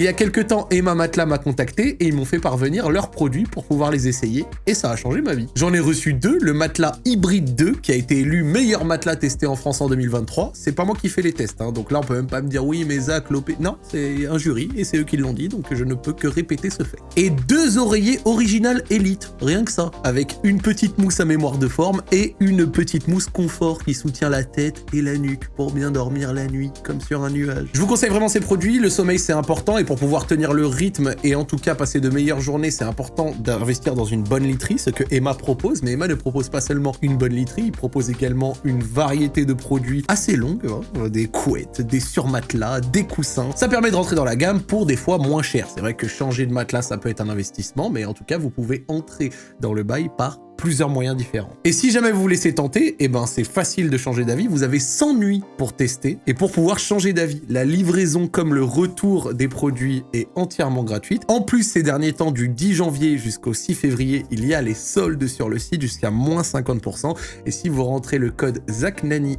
Il y a quelques temps, Emma Matelas m'a contacté et ils m'ont fait parvenir leurs produits pour pouvoir les essayer et ça a changé ma vie. J'en ai reçu 2, le matelas Hybride 2 qui a été élu meilleur matelas testé en France en 2023. C'est pas moi qui fais les tests, hein, donc là on peut même pas me dire oui mais Zach, Lopé... Non, c'est un jury et c'est eux qui l'ont dit, donc je ne peux que répéter ce fait. Et 2 oreillers Original Elite, rien que ça, avec une petite mousse à mémoire de forme et une petite mousse confort qui soutient la tête et la nuque pour bien dormir la nuit, comme sur un nuage. Je vous conseille vraiment ces produits, le sommeil c'est important et pour pouvoir tenir le rythme et en tout cas passer de meilleures journées, c'est important d'investir dans une bonne literie, ce que Emma propose, mais Emma ne propose pas seulement une bonne literie, il propose également une variété de produits assez longue, hein, des couettes, des surmatelas, des coussins. Ça permet de rentrer dans la gamme pour des fois moins cher. C'est vrai que changer de matelas, ça peut être un investissement, mais en tout cas, vous pouvez entrer dans le bail par plusieurs moyens différents. Et si jamais vous vous laissez tenter, eh ben c'est facile de changer d'avis, vous avez 100 nuits pour tester et pour pouvoir changer d'avis. La livraison comme le retour des produits est entièrement gratuite. En plus, ces derniers temps, du 10 janvier jusqu'au 6 février, il y a les soldes sur le site jusqu'à moins 50%. Et si vous rentrez le code ZACNANIYT,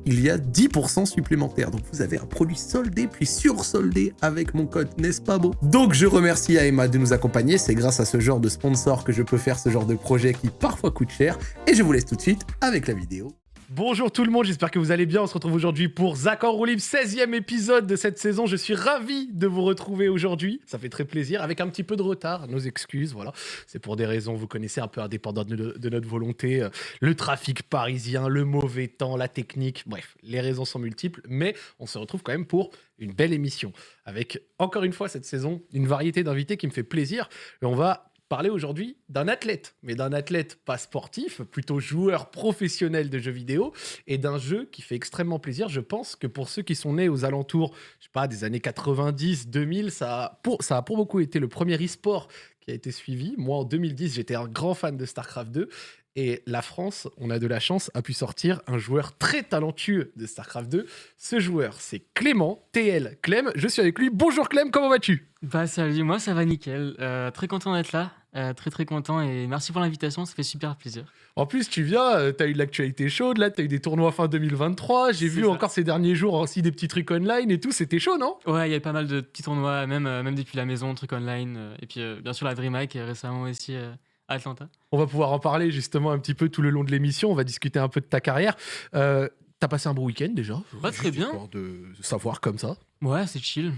il y a 10% supplémentaire. Donc vous avez un produit soldé puis sursoldé avec mon code, n'est-ce pas beau? Donc je remercie à Emma de nous accompagner, c'est grâce à ce genre de sponsor que je peux faire ce genre de projet qui parfois coûte cher, et je vous laisse tout de suite avec la vidéo. Bonjour tout le monde, j'espère que vous allez bien. On se retrouve aujourd'hui pour Zach en roue libre, 16e épisode de cette saison. Je suis ravi de vous retrouver aujourd'hui. Ça fait très plaisir, avec un petit peu de retard. Nos excuses, voilà. C'est pour des raisons, vous connaissez, un peu indépendantes de notre volonté. Le trafic parisien, le mauvais temps, la technique. Bref, les raisons sont multiples, mais on se retrouve quand même pour une belle émission. Avec, encore une fois, cette saison, une variété d'invités qui me fait plaisir. Et on va parler aujourd'hui d'un athlète, mais d'un athlète pas sportif, plutôt joueur professionnel de jeux vidéo, et d'un jeu qui fait extrêmement plaisir. Je pense que pour ceux qui sont nés aux alentours, je sais pas, des années 90, 2000, ça a pour beaucoup été le premier e-sport qui a été suivi. Moi, en 2010, j'étais un grand fan de StarCraft 2. Et la France, on a de la chance, a pu sortir un joueur très talentueux de StarCraft 2. Ce joueur, c'est Clément, TL Clem. Je suis avec lui. Bonjour Clem, comment vas-tu ? Bah salut, moi ça va nickel. Très content d'être là. Très content et merci pour l'invitation, ça fait super plaisir. En plus, tu viens, t'as eu de l'actualité chaude, là, t'as eu des tournois fin 2023. J'ai vu encore ces derniers jours aussi des petits trucs online et tout. C'était chaud, non ? Ouais, il y a pas mal de petits tournois, même depuis la maison, trucs online. Et puis bien sûr la DreamHack récemment aussi à Atlanta. On va pouvoir en parler justement un petit peu tout le long de l'émission. On va discuter un peu de ta carrière. T'as passé un bon week-end déjà ? Ouais, très bien. De savoir comme ça. Ouais, c'est chill,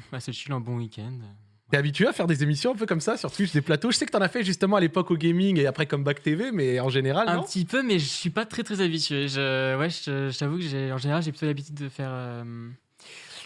un bon week-end. T'es habitué à faire des émissions un peu comme ça sur Twitch, des plateaux? Je sais que t'en as fait justement à l'époque au gaming et après Comeback TV, mais en général, non? Un petit peu, mais je suis pas très habitué. Je t'avoue que en général, j'ai plutôt l'habitude de faire...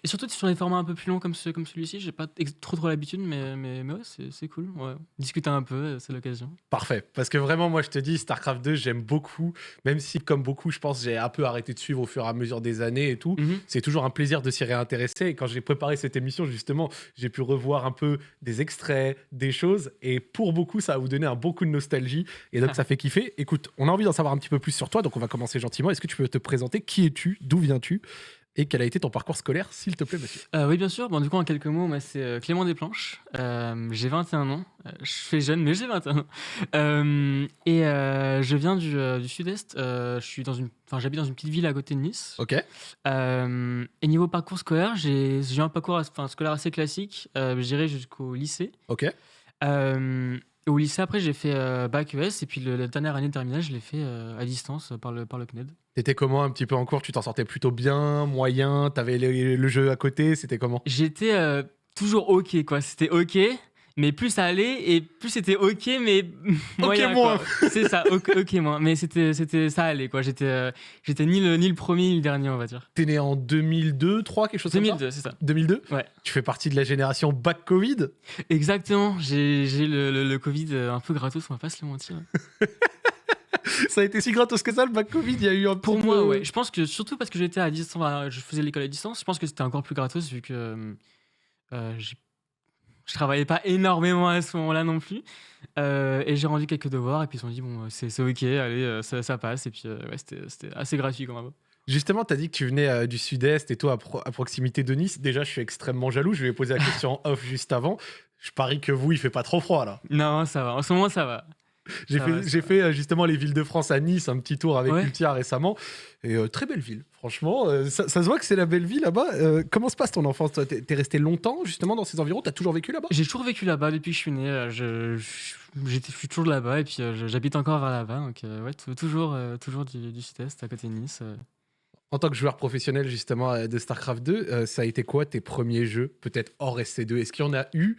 Et surtout sur des formats un peu plus longs comme celui-ci, j'ai pas trop l'habitude, mais ouais, c'est cool. Ouais. Discuter un peu, c'est l'occasion. Parfait, parce que vraiment, moi, je te dis, StarCraft 2, j'aime beaucoup, même si, comme beaucoup, je pense, j'ai un peu arrêté de suivre au fur et à mesure des années et tout. C'est toujours un plaisir de s'y réintéresser. Et quand j'ai préparé cette émission, justement, j'ai pu revoir un peu des extraits, des choses. Et pour beaucoup, ça va vous donner un bon coup de nostalgie. Et donc, ça fait kiffer. Écoute, on a envie d'en savoir un petit peu plus sur toi, donc on va commencer gentiment. Est-ce que tu peux te présenter? Qui es-tu? D'où viens-tu? Et quel a été ton parcours scolaire, s'il te plaît, monsieur? Oui, bien sûr. Bon, du coup, en quelques mots, moi, c'est Clément Desplanches. J'ai 21 ans. Je fais jeune, mais j'ai 21 ans. Je viens du sud-est. J'habite dans une petite ville à côté de Nice. Ok. Et niveau parcours scolaire, j'ai eu un parcours scolaire assez classique. Je dirais jusqu'au lycée. Ok. Au lycée, après, j'ai fait bac ES. Et puis, la dernière année de terminale, je l'ai fait à distance par le CNED. T'étais comment un petit peu en cours? Tu t'en sortais plutôt bien, moyen? T'avais le jeu à côté? C'était comment? J'étais toujours OK, quoi. C'était OK, mais plus ça allait et plus c'était OK, mais moyen. OK moins. C'est ça, OK moins. Mais ça allait, quoi. J'étais ni le premier ni le dernier, on va dire. T'es né en 2002, 3, quelque chose comme ça? 2002, c'est ça. 2002? Ouais. Tu fais partie de la génération bac Covid? Exactement. J'ai le Covid un peu gratos, on va pas se le mentir. Ça a été si gratos que ça, le bac Covid? Il y a eu un Pour petit moi, peu... ouais. Je pense que surtout parce que j'étais à distance, je faisais l'école à distance, je pense que c'était encore plus gratos vu que je travaillais pas énormément à ce moment-là non plus. Et j'ai rendu quelques devoirs et puis ils se sont dit, bon, c'est OK, allez, ça passe. Et puis, ouais, c'était assez gratuit quand même. Justement, tu as dit que tu venais du sud-est et toi à proximité de Nice. Déjà, je suis extrêmement jaloux. Je vais poser la question en off juste avant. Je parie que vous, il fait pas trop froid là. Non, ça va. En ce moment, ça va. J'ai fait justement les villes de France à Nice, un petit tour avec Ultia récemment. Et très belle ville, franchement. Ça se voit que c'est la belle vie là-bas. Comment se passe ton enfance? Toi, t'es resté longtemps justement dans ces environs? T'as toujours vécu là-bas? J'ai toujours vécu là-bas depuis que je suis né. Je suis toujours là-bas et puis j'habite encore vers là-bas. Donc ouais, toujours du sud-est, à côté de Nice. En tant que joueur professionnel justement de StarCraft 2, ça a été quoi tes premiers jeux, peut-être hors SC2? Est-ce qu'il y en a eu?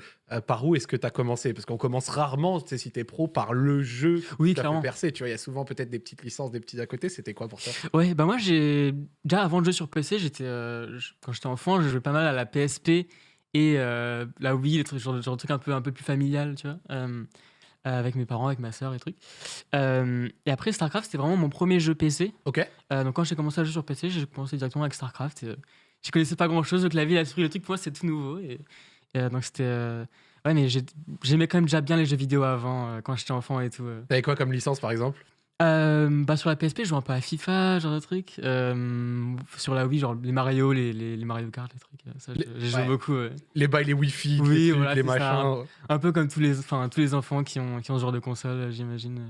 Par où est-ce que tu as commencé? Parce qu'on commence rarement, tu sais, si t'es pro, par le jeu Oui, qui t'a fait clairement. percer. Tu vois, il y a souvent peut-être des petites licences, des petits à côté. C'était quoi pour toi? Ouais, bah moi, déjà avant de jouer sur PC, quand j'étais enfant, je jouais pas mal à la PSP et la Wii, genre de truc un peu plus familial, tu vois. Avec mes parents, avec ma sœur et trucs. Et après, StarCraft, c'était vraiment mon premier jeu PC. Ok. Donc quand j'ai commencé à jouer sur PC, j'ai commencé directement avec StarCraft. Et, je connaissais pas grand-chose, le clavier, la souris, le truc, pour moi, c'était tout nouveau. Donc c'était... Ouais, mais j'aimais quand même déjà bien les jeux vidéo avant, quand j'étais enfant et tout. T'avais quoi comme licence par exemple? Bah sur la PSP, je jouais un peu à FIFA, genre de trucs. Sur la Wii, genre les Mario, les Mario Kart, les trucs. Ça, j'ai joué beaucoup. Les bails, les Wi-Fi, Oui, les trucs, voilà, les c'est ça. machins. Un peu comme tous les enfants qui ont ce genre de console, j'imagine.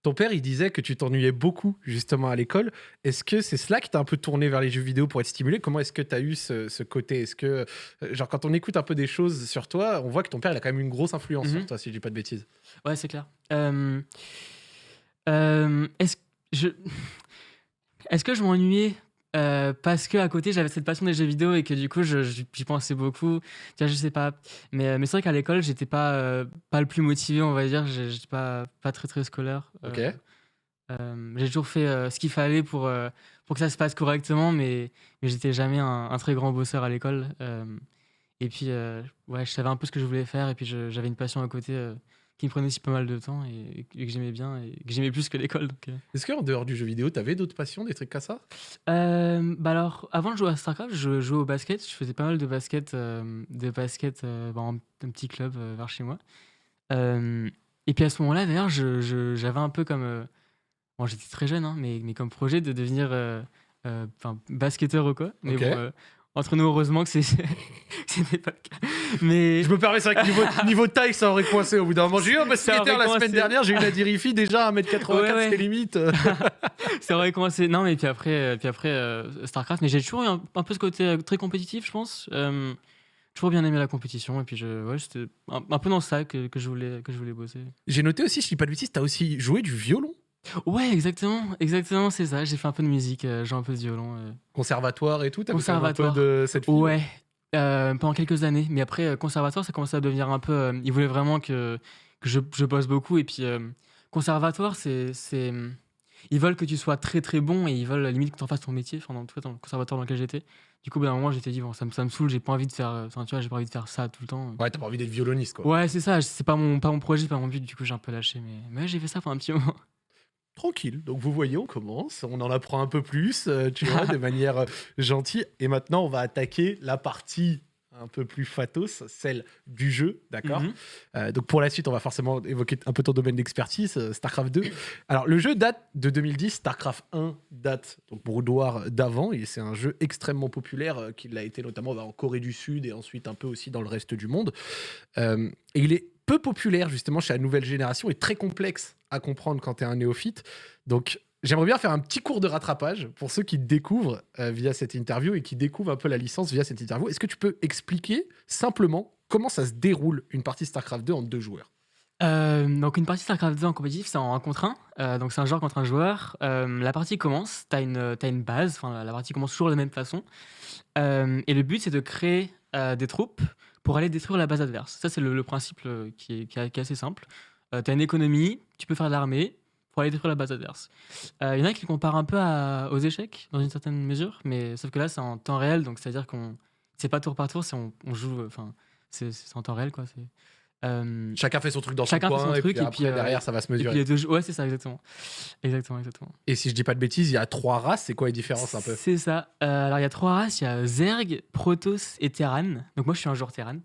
Ton père, il disait que tu t'ennuyais beaucoup justement à l'école. Est-ce que c'est cela qui t'a un peu tourné vers les jeux vidéo pour être stimulé? Comment est-ce que tu as eu ce côté? Est-ce que, genre, quand on écoute un peu des choses sur toi, on voit que ton père, il a quand même une grosse influence sur toi, si je dis pas de bêtises. Ouais, c'est clair. Est-ce je... Est-ce que je m'ennuyais parce que à côté j'avais cette passion des jeux vidéo et que du coup j'y pensais beaucoup. Tiens, je sais pas. Mais c'est vrai qu'à l'école j'étais pas le plus motivé, on va dire. J'étais pas très très scolaire. Ok. J'ai toujours fait ce qu'il fallait pour que ça se passe correctement, mais j'étais jamais un très grand bosseur à l'école. Et puis ouais, je savais un peu ce que je voulais faire et puis j'avais une passion à côté. Qui me prenait aussi pas mal de temps et que j'aimais bien et que j'aimais plus que l'école. Est-ce qu'en dehors du jeu vidéo, t'avais d'autres passions, des trucs comme ça? Bah alors, avant de jouer à StarCraft, je jouais au basket. Je faisais pas mal de basket, dans un petit club vers chez moi. Et puis à ce moment-là, d'ailleurs, j'avais un peu comme... bon, j'étais très jeune, hein, mais comme projet de devenir basketteur ou quoi. Mais Ok. bon, entre nous, heureusement que c'était pas le cas. Mais... Je me permets, c'est vrai que niveau taille, ça aurait coincé au bout d'un moment. J'ai eu un basketteur la semaine dernière, j'ai eu une Adirifi déjà à 1m84, Ouais. c'était limite. Ça aurait commencé. Non, mais puis après StarCraft. Mais j'ai toujours eu un peu ce côté très compétitif, je pense. Toujours bien aimé la compétition. Et puis, c'était un peu dans ça que je voulais bosser. J'ai noté aussi, si je dis pas de bêtises, t'as aussi joué du violon. Ouais, exactement, c'est ça. J'ai fait un peu de musique, j'ai un peu de violon. Conservatoire et tout, t'as fait un Conservatoire. peu de cette fibre. Ouais, pendant quelques années. Mais après, conservatoire, ça commençait à devenir un peu. Ils voulaient vraiment que je bosse beaucoup. Et puis, conservatoire, c'est. Ils veulent que tu sois très très bon et ils veulent limite que tu en fasses ton métier. Enfin, en tout cas, dans le conservatoire dans lequel j'étais. Du coup, d'un moment, j'étais dit, bon, ça me saoule, j'ai pas envie de faire. Enfin, tu vois, j'ai pas envie de faire ça tout le temps. Ouais, t'as pas envie d'être violoniste, quoi. Ouais, c'est ça, c'est pas mon projet, c'est pas mon but. Du coup, j'ai un peu lâché. Mais ouais, j'ai fait ça pendant un petit moment. Tranquille. Donc vous voyez, on commence, on en apprend un peu plus, tu vois, de manière gentille. Et maintenant, on va attaquer la partie un peu plus fatos, celle du jeu, d'accord? Donc pour la suite, on va forcément évoquer un peu ton domaine d'expertise, StarCraft 2. Alors le jeu date de 2010, StarCraft 1 date donc Brood d'avant, et c'est un jeu extrêmement populaire qui l'a été notamment en Corée du Sud et ensuite un peu aussi dans le reste du monde. Et il est peu populaire justement chez la nouvelle génération et très complexe à comprendre quand tu es un néophyte. Donc j'aimerais bien faire un petit cours de rattrapage pour ceux qui découvrent via cette interview et qui découvrent un peu la licence via cette interview. Est-ce que tu peux expliquer simplement comment ça se déroule une partie StarCraft 2 en 2 joueurs? Donc une partie StarCraft 2 en compétitif, c'est en 1 contre 1. Donc c'est un joueur contre un joueur. La partie commence, t'as une base, enfin la partie commence toujours de la même façon. Et le but c'est de créer des troupes pour aller détruire la base adverse. Ça c'est le principe qui est assez simple. T'as une économie, tu peux faire de l'armée pour aller détruire la base adverse. Il y en a qui le comparent un peu aux échecs dans une certaine mesure, mais sauf que là c'est en temps réel, donc c'est-à-dire qu'on c'est pas tour par tour, c'est on joue, enfin c'est en temps réel quoi. Chacun fait son truc dans son Chacun fait coin son et truc, puis et après puis, derrière ça va se Et puis mesurer. les deux ouais, c'est ça, exactement. Et si je dis pas de bêtises, il y a 3 races, c'est quoi les différences un peu? C'est ça. Alors il y a 3 races, il y a Zerg, Protoss et Terran. Donc moi je suis un joueur Terran.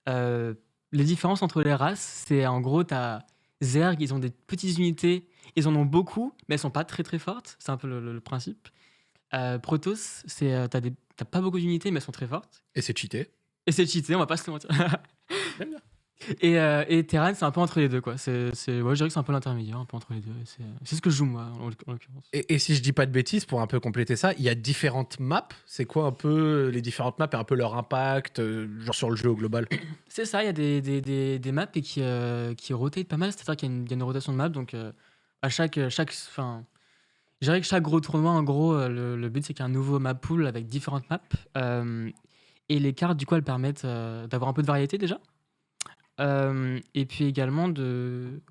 Les différences entre les races, c'est en gros t'as Zerg, ils ont des petites unités, ils en ont beaucoup, mais elles sont pas très très fortes. C'est un peu le principe. Protoss, c'est t'as pas beaucoup d'unités, mais elles sont très fortes. Et c'est cheaté. Et c'est cheaté, on va pas se le mentir. J'aime bien. Et Terran, c'est un peu entre les deux, quoi. Ouais, je dirais que c'est un peu l'intermédiaire, un peu entre les deux. C'est ce que je joue, moi, en l'occurrence. Et si je dis pas de bêtises, pour un peu compléter ça, il y a différentes maps. C'est quoi un peu les différentes maps et un peu leur impact, genre sur le jeu au global? C'est ça, il y a des maps et qui rotate pas mal, c'est-à-dire qu'il y a une rotation de maps, donc à enfin, je dirais que chaque gros tournoi, en gros, le but c'est qu'il y ait un nouveau map pool avec différentes maps, et les cartes, du coup, elles permettent d'avoir un peu de variété déjà, et puis également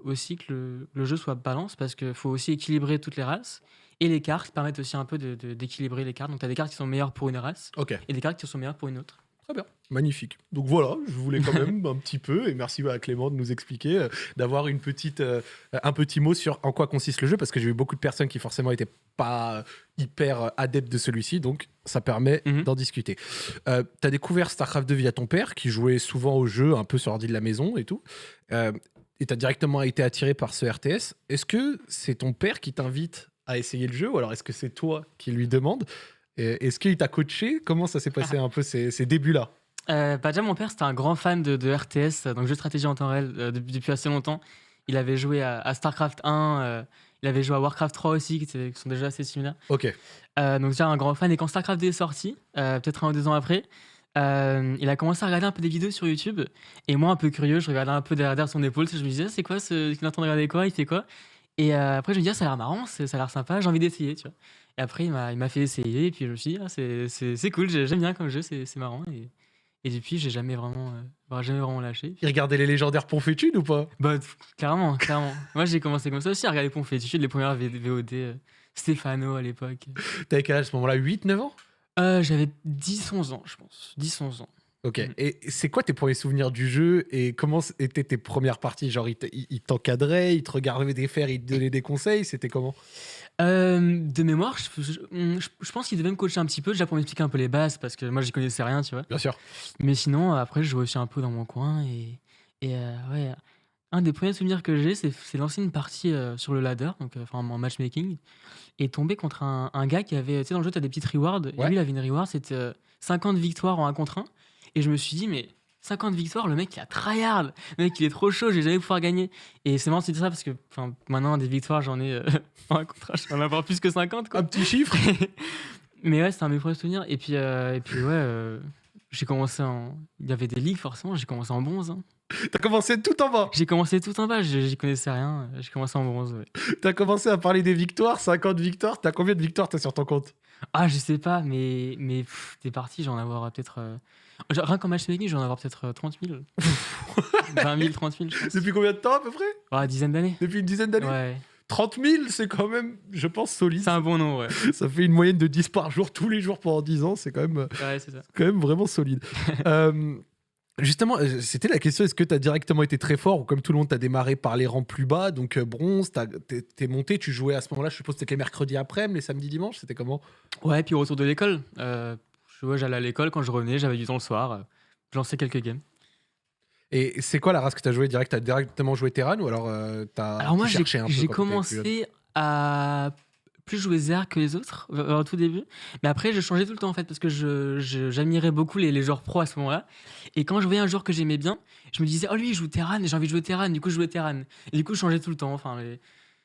aussi que le jeu soit balance, parce qu'il faut aussi équilibrer toutes les races, et les cartes permettent aussi un peu d'équilibrer les cartes, donc tu as des cartes qui sont meilleures pour une race, Ok. et des cartes qui sont meilleures pour une autre. Très bien, magnifique. Donc voilà, je voulais quand même un petit peu, et merci à Clément de nous expliquer, d'avoir un petit mot sur en quoi consiste le jeu, parce que j'ai eu beaucoup de personnes qui forcément n'étaient pas hyper adeptes de celui-ci, donc ça permet d'en discuter. T'as découvert StarCraft 2 via ton père, qui jouait souvent au jeu, un peu sur l'ordi de la maison et tout, et t'as directement été attiré par ce RTS. Est-ce que c'est ton père qui t'invite à essayer le jeu, ou alors est-ce que c'est toi qui lui demande? Est-ce qu'il t'a coaché? Comment ça s'est passé un peu ces débuts-là? Déjà, mon père, c'était un grand fan de RTS, donc jeu de stratégie en temps réel, depuis assez longtemps. Il avait joué à StarCraft 1, il avait joué à Warcraft 3 aussi, qui sont déjà assez similaires. Ok. Donc, déjà un grand fan. Et quand StarCraft 2 est sorti, peut-être 1 ou 2 ans après, il a commencé à regarder un peu des vidéos sur YouTube. Et moi, un peu curieux, je regardais un peu derrière son épaule. Je me disais, c'est quoi il est en train de regarder quoi? Il fait quoi? Et après, je me disais, ça a l'air marrant, ça a l'air sympa, j'ai envie d'essayer, tu vois. Et après, il m'a fait essayer, et puis je me suis dit, c'est cool, j'aime bien comme jeu, c'est marrant. Et depuis, j'ai jamais vraiment lâché. Il regardait les légendaires Ponfétude ou pas? Bah, clairement. Moi, j'ai commencé comme ça aussi, à regarder Ponfétude, les premières VOD, Stéphano à l'époque. T'avais quel âge à ce moment-là? 8-9 ans? J'avais 10-11 ans, je pense. 10-11 ans. Ok. Et c'est quoi tes premiers souvenirs du jeu et comment étaient tes premières parties? Genre, il t'encadrait, il te regardait faire, il te donnait des conseils, c'était comment? De mémoire, je pense qu'il devait me coacher un petit peu, déjà pour m'expliquer un peu les bases, parce que moi, j'y connaissais rien, tu vois. Bien sûr. Mais sinon, après, je jouais aussi un peu dans mon coin. Ouais, un des premiers souvenirs que j'ai, c'est lancer une partie sur le ladder, donc en matchmaking, et tomber contre un gars qui avait, tu sais, dans le jeu, tu as des petites rewards, et Ouais. lui, il avait une reward, c'était 50 victoires en 1 contre 1. Et je me suis dit, mais 50 victoires, le mec, il a tryhard. Le mec, il est trop chaud, j'ai jamais pouvoir gagner. Et c'est marrant de se dire ça parce que maintenant, des victoires, j'en ai en 1 contre 1, je peux en avoir plus que 50, quoi. Un petit chiffre? Mais ouais, c'est un de mes premiers souvenirs. Et puis ouais, j'ai commencé il y avait des ligues, forcément, j'ai commencé en bronze, hein. T'as commencé tout en bas. J'ai commencé tout en bas, j'y connaissais rien. J'ai commencé en bronze, ouais. T'as commencé à parler des victoires, 50 victoires. T'as combien de victoires t'as sur ton compte? Ah, je sais pas, mais des parties, j'en avoir peut-être. Rien qu'en matchmaking, j'en avoir peut-être 30 000. 20 000, 30 000, je pense. Depuis combien de temps à peu près? Ouais, dizaine d'années. Depuis une dizaine d'années? Ouais, 30 000, c'est quand même, je pense, solide. c'est un bon nom, ouais. Ça fait une moyenne de 10 par jour, tous les jours pendant 10 ans. C'est quand Ouais, c'est ça. même vraiment solide. Justement, c'était la question, est-ce que tu as directement été très fort ou comme tout le monde, tu as démarré par les rangs plus bas, donc bronze, t'es monté, tu jouais à ce moment-là, je suppose que c'était les mercredis après-midi, les samedis, dimanches, c'était comment? Ouais, puis au retour de l'école, j'allais à l'école, quand je revenais, j'avais du temps le soir, je lançais quelques games. Et c'est quoi la race que tu as joué direct? Tu as directement joué Terran ou alors Alors moi, cherché un peu j'ai quand t'étais plus jeune? commencé à plus jouer Zerg que les autres, au tout début. Mais après, je changeais tout le temps, en fait, parce que j'admirais beaucoup les joueurs pros à ce moment-là. Et quand je voyais un joueur que j'aimais bien, je me disais, oh lui, il joue Terran, et j'ai envie de jouer Terran. Du coup, je jouais Terran. Et du coup, je changeais tout le temps.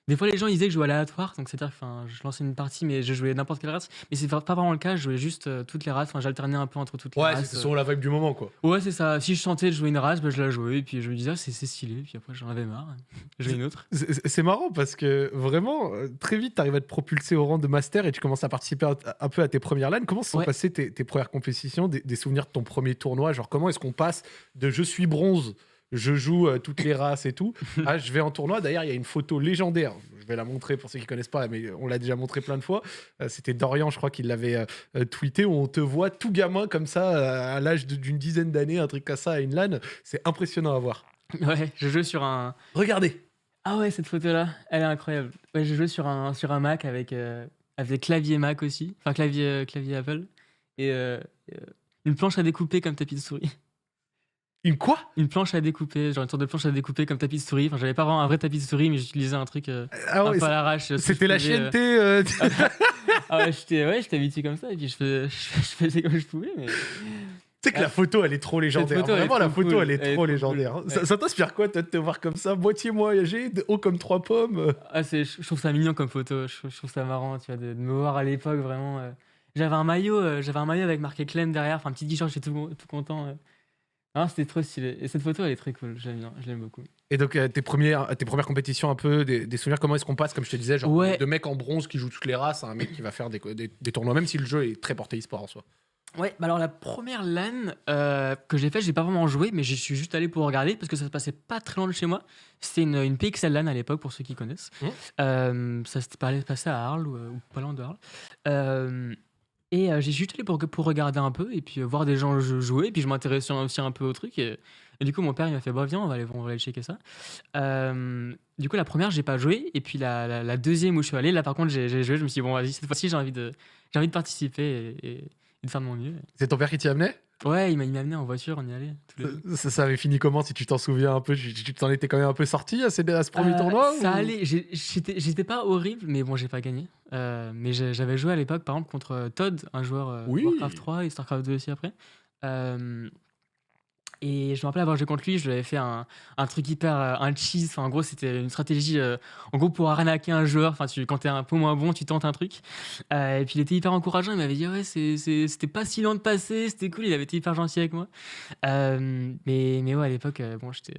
Des fois, les gens ils disaient que je jouais aléatoire, donc c'est-à-dire que je lançais une partie, mais je jouais n'importe quelle race. Mais c'est pas vraiment le cas, je jouais juste toutes les races. J'alternais un peu entre toutes les Ouais, races. c'est selon la vibe du moment, quoi. Ouais, c'est ça. Si je sentais de jouer une race, je la jouais, et puis je me disais, ah, c'est stylé. Puis après, j'en avais marre. Je jouais une autre. C'est marrant parce que vraiment, très vite, tu arrives à te propulser au rang de master et tu commences à participer un peu à tes premières LAN. Comment se sont Ouais. passées tes premières compétitions, des souvenirs de ton premier tournoi? Genre, comment est-ce qu'on passe de je suis bronze, je joue toutes les races et tout, à je vais en tournoi? D'ailleurs, il y a une photo légendaire. Je vais la montrer pour ceux qui connaissent pas, mais on l'a déjà montré plein de fois. C'était Dorian, je crois, qui l'avait tweeté, où on te voit tout gamin comme ça, à l'âge d'une dizaine d'années, un truc comme ça, à une LAN. C'est impressionnant à voir. Ouais, je jouais sur un. Regardez. Ah ouais, cette photo-là, elle est incroyable. Ouais, je jouais sur un Mac avec clavier Mac aussi, enfin clavier Apple, et une planche à découper comme tapis de souris. Une quoi? Une planche à découper, genre une sorte de planche à découper comme tapis de souris. J'avais pas vraiment un vrai tapis de souris, mais j'utilisais un truc Ah un ouais, peu à l'arrache. c'était la chienneté. Ah ouais, j'étais habitué comme ça, et puis je faisais comme je pouvais, Tu sais que la photo, elle est trop légendaire. photo, elle est Vraiment, la trop photo, cool. elle est Elle est trop trop légendaire. cool. Ça t'inspire quoi, toi, de te voir comme ça, moitié voyagé, haut comme 3 pommes? Je trouve ça mignon comme photo. Je trouve ça marrant, tu vois, de me voir à l'époque vraiment. J'avais un maillot avec marqué Clem derrière, enfin un petit t-shirt, j'étais tout content. Non, c'était trop stylé. Et cette photo, elle est très cool. Je l'aime bien, je l'aime beaucoup. Et donc, tes premières compétitions, un peu, des souvenirs, comment est-ce qu'on passe, comme je te disais, genre Ouais. de mecs en bronze qui jouent toutes les races à un mec qui va faire des tournois, même si le jeu est très porté e-sport en soi. Ouais, bah alors la première LAN que j'ai fait, j'ai pas vraiment joué, mais j'y suis juste allé pour regarder parce que ça se passait pas très loin de chez moi. C'était une PXL LAN à l'époque, pour ceux qui connaissent. Ça s'était passé à Arles ou pas loin de Arles. J'ai juste allé pour regarder un peu et puis voir des gens jouer. Et puis je m'intéressais aussi un peu au truc. Et du coup, mon père il m'a fait bah, viens, on va aller checker ça. Du coup, la première, j'ai pas joué. Et puis la deuxième où je suis allé, là par contre, j'ai joué. Je me suis dit, bon, vas-y, cette fois-ci, j'ai envie de participer et de faire de mon mieux. C'est ton père qui t'y amenait? Ouais, il m'a amené en voiture, on y allait. Tous les deux. Ça avait fini comment, si tu t'en souviens un peu? Tu t'en étais quand même un peu sorti à ce premier tournoi? Ça ou... allait, j'étais pas horrible, mais bon, j'ai pas gagné. Mais j'avais joué à l'époque, par exemple, contre Todd, un joueur Oui. Warcraft 3 et Starcraft 2 aussi après. Et je me rappelle avoir joué contre lui, je lui avais fait un truc hyper. Un cheese, enfin, en gros, c'était une stratégie. En gros, pour arnaquer un joueur, enfin, quand t'es un peu moins bon, tu tentes un truc. Et puis il était hyper encourageant, il m'avait dit ouais, c'était pas si lent de passer, c'était cool, il avait été hyper gentil avec moi. Mais ouais, à l'époque, bon, j'étais.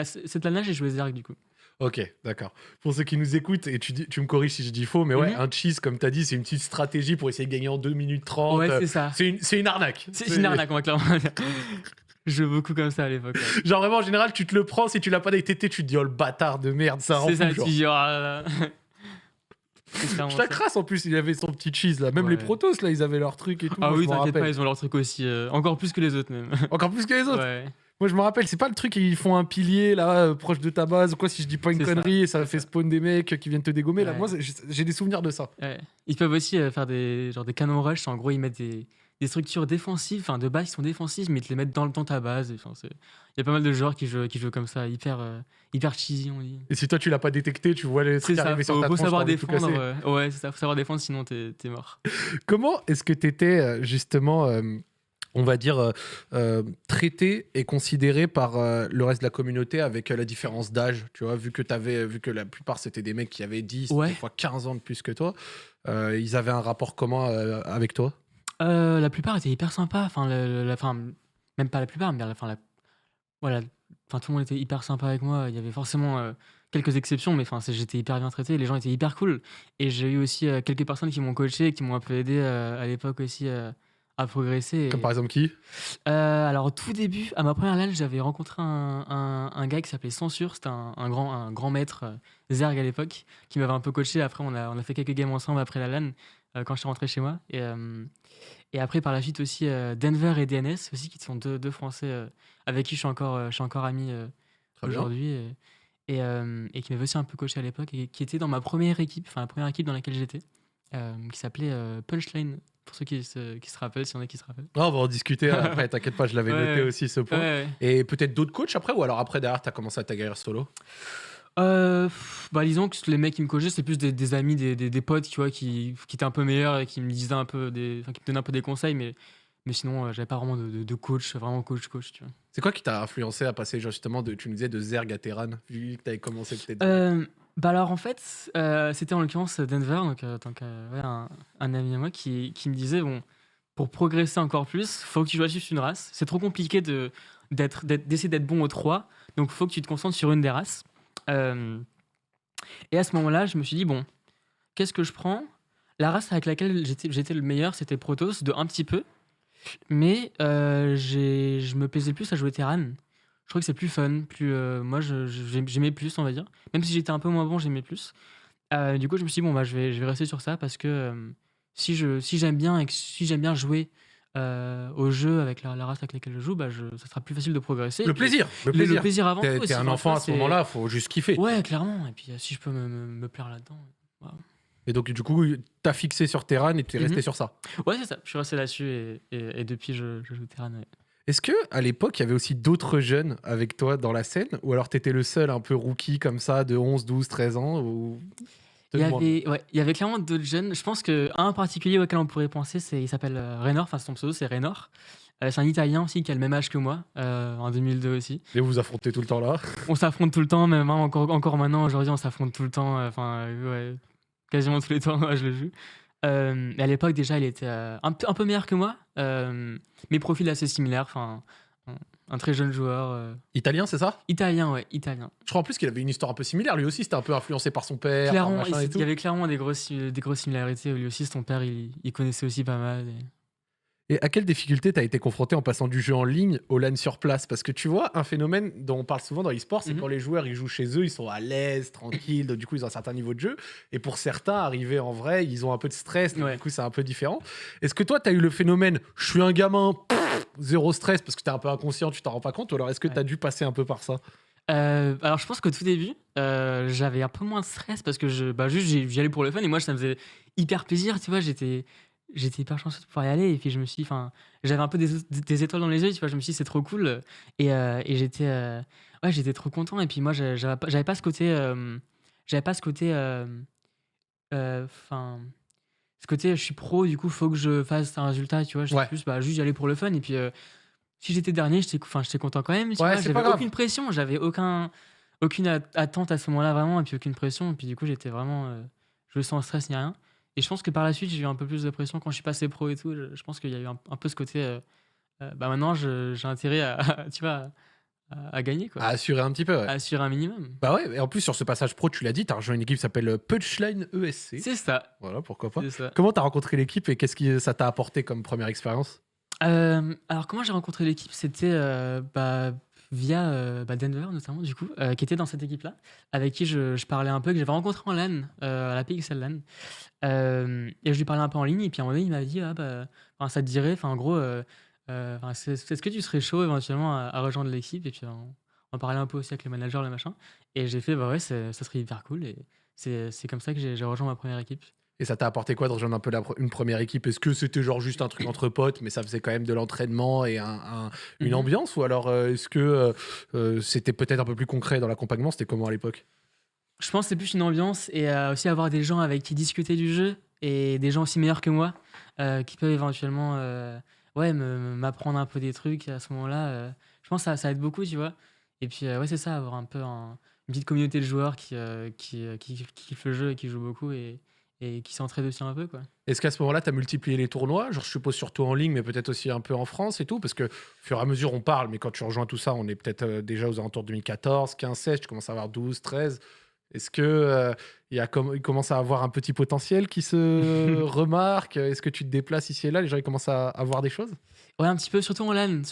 Cette LAN-là, j'ai joué Zerg du coup. Ok, d'accord. Pour ceux qui nous écoutent, et tu me corriges si je dis faux, mais ouais, un cheese, comme tu as dit, c'est une petite stratégie pour essayer de gagner en 2 minutes 30. Ouais, c'est ça. C'est une arnaque. C'est une arnaque, on va clairement dire. Je jouais beaucoup comme ça à l'époque. Ouais. Genre vraiment, en général, tu te le prends, si tu l'as pas détecté, tu te dis, oh le bâtard de merde, ça rend C'est fou, ça, genre. tu dis, oh là là. Je la crasse en plus, il avait son petit cheese là. Même Ouais. les protos là, ils avaient leur truc et tout. Ah moi, oui, je m'en t'inquiète pas, rappelle. ils ont leur truc aussi. Encore plus que les autres même. Encore plus que les autres. Ouais. Moi, je me rappelle, c'est pas le truc, ils font un pilier là, proche de ta base ou quoi, si je dis pas une C'est ça. connerie, et ça fait spawn des mecs qui viennent te dégommer. Là, Ouais. moi, j'ai des souvenirs de ça. Ouais. Ils peuvent aussi faire des canons rush. En gros, ils mettent des structures défensives, enfin de base qui sont défensives, mais ils te les mettent dans ta base. Il y a pas mal de joueurs qui jouent comme ça, hyper cheesy, on dit. Et si toi, tu l'as pas détecté, tu vois les trucs C'est ça, arriver sur ta faut tronche, savoir t'as envie de tout défendre. casser. Ouais, c'est ça, faut savoir défendre, sinon t'es mort. Comment est-ce que tu étais justement, on va dire, traité et considéré par le reste de la communauté avec la différence d'âge, tu vois, vu que la plupart c'était des mecs qui avaient 10, Ouais. des fois 15 ans de plus que toi, ils avaient un rapport comment avec toi? La plupart étaient hyper sympas. Enfin, même pas la plupart, mais voilà. Enfin, tout le monde était hyper sympa avec moi. Il y avait forcément quelques exceptions, mais enfin, j'étais hyper bien traité. Les gens étaient hyper cool. Et j'ai eu aussi quelques personnes qui m'ont coaché, qui m'ont un peu aidé à l'époque aussi à progresser. Comme par exemple qui? Alors, au tout début, à ma première LAN, j'avais rencontré un gars qui s'appelait Censure. C'était un grand maître Zerg à l'époque, qui m'avait un peu coaché. Après, on a fait quelques games ensemble après la LAN, quand je suis rentré chez moi. Et après, par la suite aussi, Denver et DNS, aussi, qui sont deux Français avec qui je suis encore ami Très bien. aujourd'hui. Et qui m'avait aussi un peu coaché à l'époque, et qui était dans ma première équipe, enfin la première équipe dans laquelle j'étais, qui s'appelait Punchline, pour ceux qui se rappellent, s'il y en a qui se rappellent. Non, on va en discuter après, t'inquiète pas, je l'avais Ouais. noté aussi ce point. Ouais. Et peut-être d'autres coachs après, ou alors après derrière t'as commencé à ta carrière solo? Disons que les mecs qui me coachaient, c'est plus des amis, des potes, tu vois, qui étaient un peu meilleurs et qui me disaient un peu qui me donnaient un peu des conseils, mais sinon, j'avais pas vraiment de coach, vraiment coach, tu vois. C'est quoi qui t'a influencé à passer justement tu nous disais de Zerg à Terran, vu que t'avais commencé peut-être? Alors en fait, c'était en l'occurrence Denver, donc ouais, un ami à moi qui me disait, bon, pour progresser encore plus, faut que tu choisisses une race. C'est trop compliqué d'essayer d'être bon aux 3, donc faut que tu te concentres sur une des races. Et à ce moment-là, je me suis dit, bon, qu'est-ce que je prends? La race avec laquelle j'étais le meilleur, c'était Protoss, de un petit peu. Mais je me plaisais plus à jouer Terran. Je trouvais que c'est plus fun. Moi, j'aimais plus, on va dire. Même si j'étais un peu moins bon, j'aimais plus. Du coup, je me suis dit, bon, bah, je vais rester sur ça parce que si j'aime bien et que si j'aime bien jouer au jeu avec la race avec laquelle je joue, bah, ça sera plus facile de progresser. Le plaisir. Le plaisir avant tout. T'es aussi. un Enfin, enfant à ça, ce moment-là, faut juste kiffer. Ouais, clairement. Et puis, si je peux me plaire là-dedans. Wow. Et donc, du coup, t'as fixé sur Terran et t'es resté sur ça. Ouais, c'est ça. Je suis resté là-dessus et depuis, je joue Terran. Ouais. Est-ce que à l'époque, il y avait aussi d'autres jeunes avec toi dans la scène? Ou alors t'étais le seul un peu rookie comme ça, de 11, 12, 13 ans ou... Il y avait clairement d'autres jeunes. Je pense qu'un en particulier auquel on pourrait penser, il s'appelle Raynor. Enfin, son pseudo, c'est Raynor. C'est un Italien aussi qui a le même âge que moi, en 2002 aussi. Et vous vous affrontez tout le temps là. On s'affronte tout le temps, même hein, encore maintenant, aujourd'hui, on s'affronte tout le temps. Enfin, ouais, quasiment tous les temps, moi, je le joue. Mais à l'époque, déjà, il était un peu meilleur que moi. Mes profils assez similaires. Enfin, un très jeune joueur. Italien, c'est ça? Italien, ouais, italien. Je crois en plus qu'il avait une histoire un peu similaire. Lui aussi, c'était un peu influencé par son père, par Clairement, machin et tout. il y avait clairement des grosses similarités. Lui aussi, son père, il connaissait aussi pas mal. Et à quelle difficulté t'as été confronté en passant du jeu en ligne au LAN sur place? Parce que tu vois, un phénomène dont on parle souvent dans l'e-sport, c'est quand les joueurs ils jouent chez eux, ils sont à l'aise, tranquilles, donc du coup ils ont un certain niveau de jeu. Et pour certains, arriver en vrai, ils ont un peu de stress, donc Ouais. du coup c'est un peu différent. Est-ce que toi t'as eu le phénomène, je suis un gamin, zéro stress parce que t'es un peu inconscient, tu t'en rends pas compte, ou alors est-ce que t'as dû passer un peu par ça? Alors je pense qu'au tout début, j'avais un peu moins de stress parce que juste j'y allais pour le fun et moi ça me faisait hyper plaisir, tu vois, j'étais hyper chanceux de pouvoir y aller et puis je me suis dit, enfin, j'avais un peu des étoiles dans les yeux, tu vois, je me suis dit c'est trop cool et j'étais trop content et puis moi j'avais pas ce côté, enfin, ce côté je suis pro, du coup faut que je fasse un résultat, tu vois, j'étais Ouais. plus juste y aller pour le fun et puis si j'étais dernier, j'étais content quand même, tu Ouais, vois, c'est pas j'avais grave. aucune pression, j'avais aucune attente à ce moment-là vraiment et puis aucune pression et puis du coup j'étais vraiment je le sens stress ni rien et je pense que par la suite j'ai eu un peu plus de pression quand je suis passé pro et tout, je pense qu'il y a eu un peu ce côté maintenant j'ai intérêt à tu vois à gagner quoi, À assurer un petit peu, ouais. à assurer un minimum. Bah ouais, et en plus sur ce passage pro, tu l'as dit, t'as rejoint une équipe qui s'appelle Punchline ESC. C'est ça, Voilà, pourquoi pas. c'est ça. Comment t'as rencontré l'équipe et qu'est-ce que ça t'a apporté comme première expérience? Alors comment j'ai rencontré l'équipe? C'était via Denver notamment du coup, qui était dans cette équipe-là, avec qui je parlais un peu, que j'avais rencontré en LAN, à la PXL LAN. Et je lui parlais un peu en ligne et puis à un moment donné, il m'a dit: «Ah bah, enfin ça te dirait?» enfin en gros, enfin «Est-ce que tu serais chaud éventuellement à rejoindre l'équipe?» et puis on parlait un peu aussi avec le manager, le machin et j'ai fait: «Bah ouais, ça serait hyper cool» et c'est comme ça que j'ai rejoint ma première équipe. Et ça t'a apporté quoi de rejoindre un peu une première équipe? Est-ce que c'était genre juste un truc entre potes, mais ça faisait quand même de l'entraînement et une Mmh. ambiance? Ou alors est-ce que c'était peut-être un peu plus concret dans l'accompagnement? C'était comment à l'époque? Je pense que c'est plus une ambiance et aussi avoir des gens avec qui discuter du jeu et des gens aussi meilleurs que moi, qui peuvent éventuellement, ouais, m'apprendre un peu des trucs à ce moment-là, je pense que ça aide beaucoup, tu vois? Et puis, ouais, c'est ça, avoir un peu une petite communauté de joueurs qui kiffent le jeu et qui jouent beaucoup et qui s'entraident aussi un peu, quoi. Est-ce qu'à ce moment-là, tu as multiplié les tournois? Genre, je suppose surtout en ligne, mais peut-être aussi un peu en France et tout? Parce que, au fur et à mesure, on parle, mais quand tu rejoins tout ça, on est peut-être déjà aux alentours de 2014, 15, 16, tu commences à avoir 12, 13. Est-ce que il commence à avoir un petit potentiel qui se remarque? Est-ce que tu te déplaces ici et là? Les gens ils commencent à voir des choses? Ouais, un petit peu, surtout en LAN,